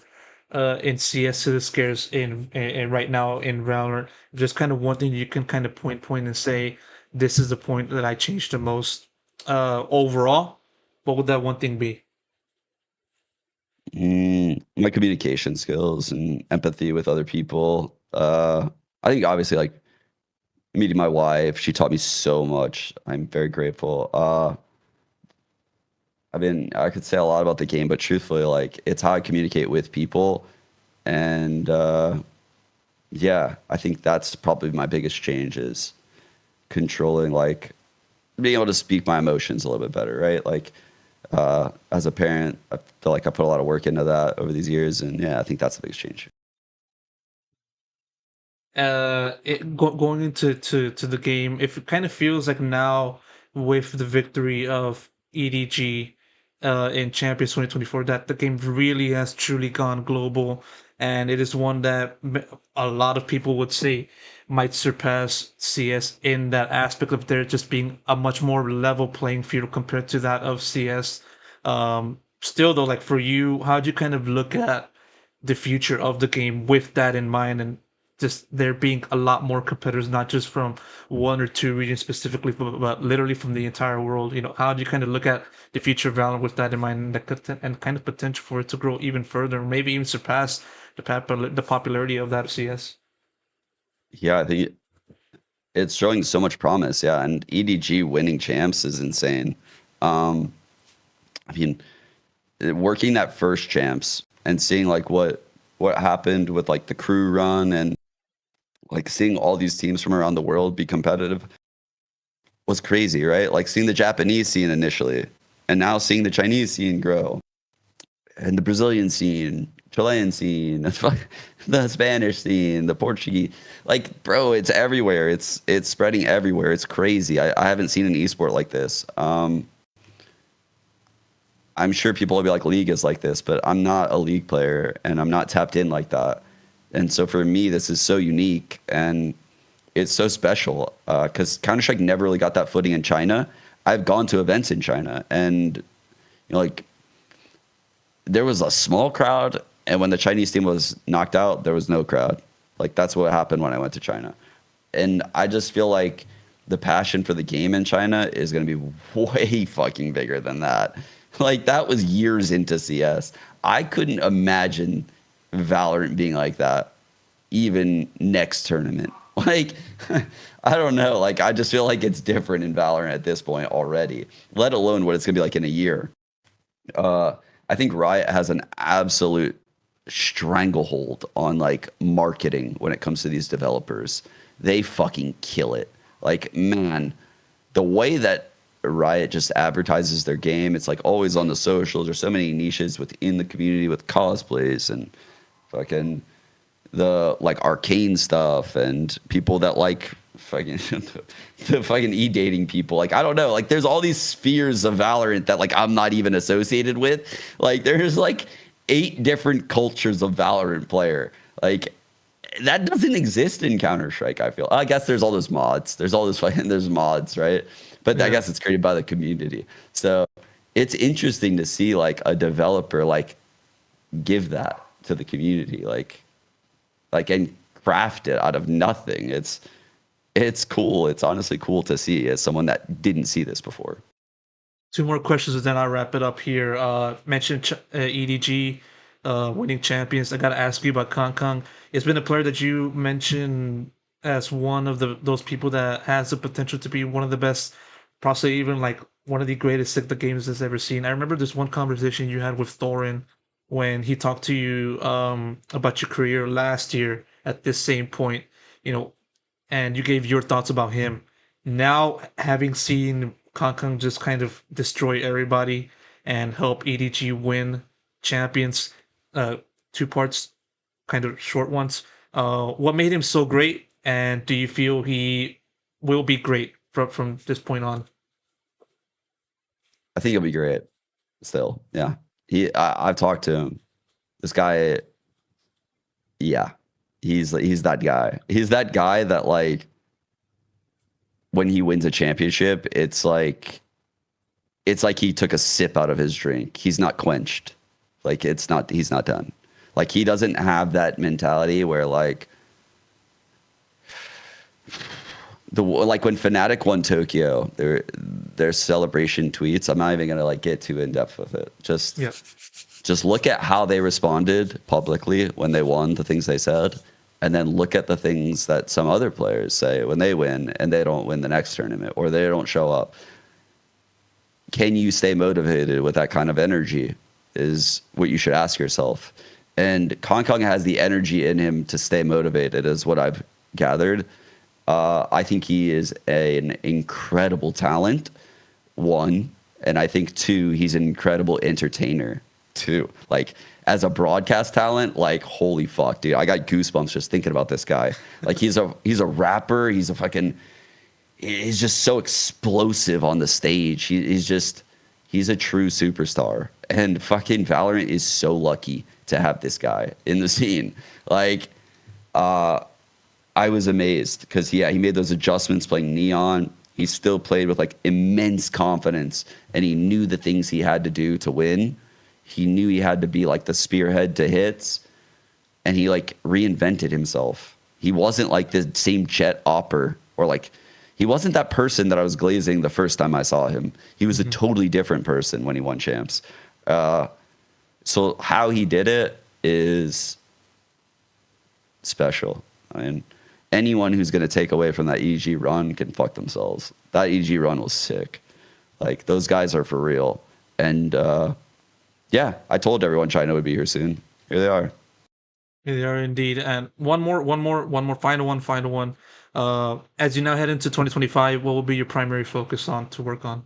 in CS to the scares in right now in Valorant, just kind of one thing you can kind of point and say this is the point that I changed the most overall. What would that one thing be? My communication skills and empathy with other people. I think obviously like meeting my wife, she taught me so much. I'm very grateful. I mean, I could say a lot about the game, but truthfully, like it's how I communicate with people, and yeah, I think that's probably my biggest change is controlling, like being able to speak my emotions a little bit better, right? Like as a parent, I feel like I put a lot of work into that over these years, and yeah, I think that's the biggest change. Going into to the game, if it kind of feels like now with the victory of EDG in Champions 2024 that the game really has truly gone global, and it is one that a lot of people would say might surpass CS in that aspect of there just being a much more level playing field compared to that of CS. Still though, like for you, how do you kind of look at the future of the game with that in mind, and just there being a lot more competitors, not just from one or two regions specifically, but literally from the entire world. How do you kind of look at the future of Valorant with that in mind, and kind of potential for it to grow even further, maybe even surpass the popularity of that of CS? Yeah, I think it's showing so much promise. Yeah, and EDG winning champs is insane. Um, I mean, working that first champs and seeing like what happened with like the crew run and like seeing all these teams from around the world be competitive was crazy, right? Like seeing the Japanese scene initially and now seeing the Chinese scene grow and the Brazilian scene, Chilean scene, the Spanish scene, the Portuguese. Like, bro, it's everywhere. It's spreading everywhere. It's crazy. I haven't seen an esport like this. I'm sure people will be like, League is like this, but I'm not a League player and I'm not tapped in like that. And so for me, this is so unique and it's so special because Counter-Strike never really got that footing in China. I've gone to events in China and, like, there was a small crowd. And when the Chinese team was knocked out, there was no crowd. Like, that's what happened when I went to China. And I just feel like the passion for the game in China is going to be way fucking bigger than that. Like that was years into CS. I couldn't imagine Valorant being like that even next tournament. Like I don't know, like I just feel like it's different in Valorant at this point already, let alone what it's going to be like in a year. I think Riot has an absolute stranglehold on like marketing when it comes to these developers. They fucking kill it. Like, man, the way that Riot just advertises their game, it's like always on the socials. There's so many niches within the community with cosplays and fucking the like arcane stuff and people that like fucking the fucking e-dating people. Like, I don't know. Like, there's all these spheres of Valorant that like I'm not even associated with. Like, there's like 8 different cultures of Valorant player. Like, that doesn't exist in Counter-Strike, I feel. I guess there's all those mods. There's all this fucking there's mods, right? But I Yeah. guess it's created by the community. So it's interesting to see like a developer like give that to the community, like and craft it out of nothing. It's cool. It's honestly cool to see as someone that didn't see this before. Two more questions, and then I'll wrap it up here. Mentioned EDG winning champions. I got to ask you about Kong Kong. It's been a player that you mentioned as one of those people that has the potential to be one of the best, possibly even like one of the greatest that the games has ever seen. I remember this one conversation you had with Thorin when he talked to you about your career last year at this same point. You know, and you gave your thoughts about him. Now, having seen Kong just kind of destroy everybody and help EDG win champions, uh, two parts, kind of short ones. What made him so great, and do you feel he will be great from this point on? I think he'll be great still. Yeah. I've talked to him. This guy, yeah. He's that guy. He's that guy that like when he wins a championship, it's like he took a sip out of his drink. He's not quenched. Like he's not done. Like he doesn't have that mentality where like like when Fnatic won Tokyo, their celebration tweets. I'm not even gonna like get too in depth with it. Just look at how they responded publicly when they won, the things they said, and then look at the things that some other players say when they win and they don't win the next tournament or they don't show up. Can you stay motivated with that kind of energy is what you should ask yourself. And Kong Kong has the energy in him to stay motivated, is what I've gathered. I think he is an incredible talent, one. And I think, two, he's an incredible entertainer, too. Like, as a broadcast talent, like, holy fuck, dude. I got goosebumps just thinking about this guy. Like, he's a rapper. He's just so explosive on the stage. He's a true superstar. And fucking Valorant is so lucky to have this guy in the scene. Like, I was amazed because he made those adjustments playing Neon. He still played with like immense confidence, and he knew the things he had to do to win. He knew he had to be like the spearhead to hits, and he like reinvented himself. He wasn't like the same Jet Opper, or like he wasn't that person that I was glazing the first time I saw him. He was a totally different person when he won champs. So how he did it is special. I mean, anyone who's going to take away from that EG run can fuck themselves. That EG run was sick. Like, those guys are for real. And yeah, I told everyone China would be here soon. Here they are. Here they are indeed. And one more final one. As you now head into 2025, what will be your primary focus on to work on?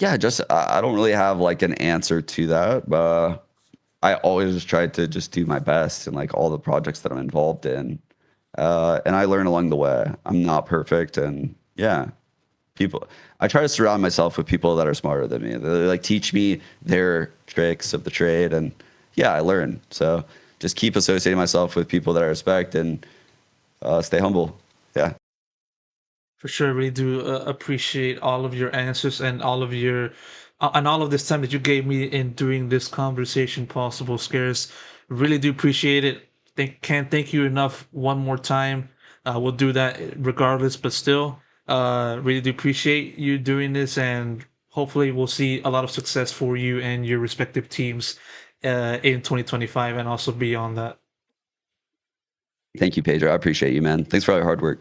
Yeah, just I don't really have like an answer to that. I always just try to just do my best in like all the projects that I'm involved in. And I learn along the way. I'm not perfect, and yeah, I try to surround myself with people that are smarter than me. They like teach me their tricks of the trade, and yeah, I learn. So just keep associating myself with people that I respect, and stay humble. Yeah. For sure, really do appreciate all of your answers and all of your and all of this time that you gave me in doing this conversation possible, Scares. Really do appreciate it. Can't thank you enough one more time. We'll do that regardless, but still, really do appreciate you doing this, and hopefully we'll see a lot of success for you and your respective teams in 2025 and also beyond that. Thank you, Pedro. I appreciate you, man. Thanks for all your hard work.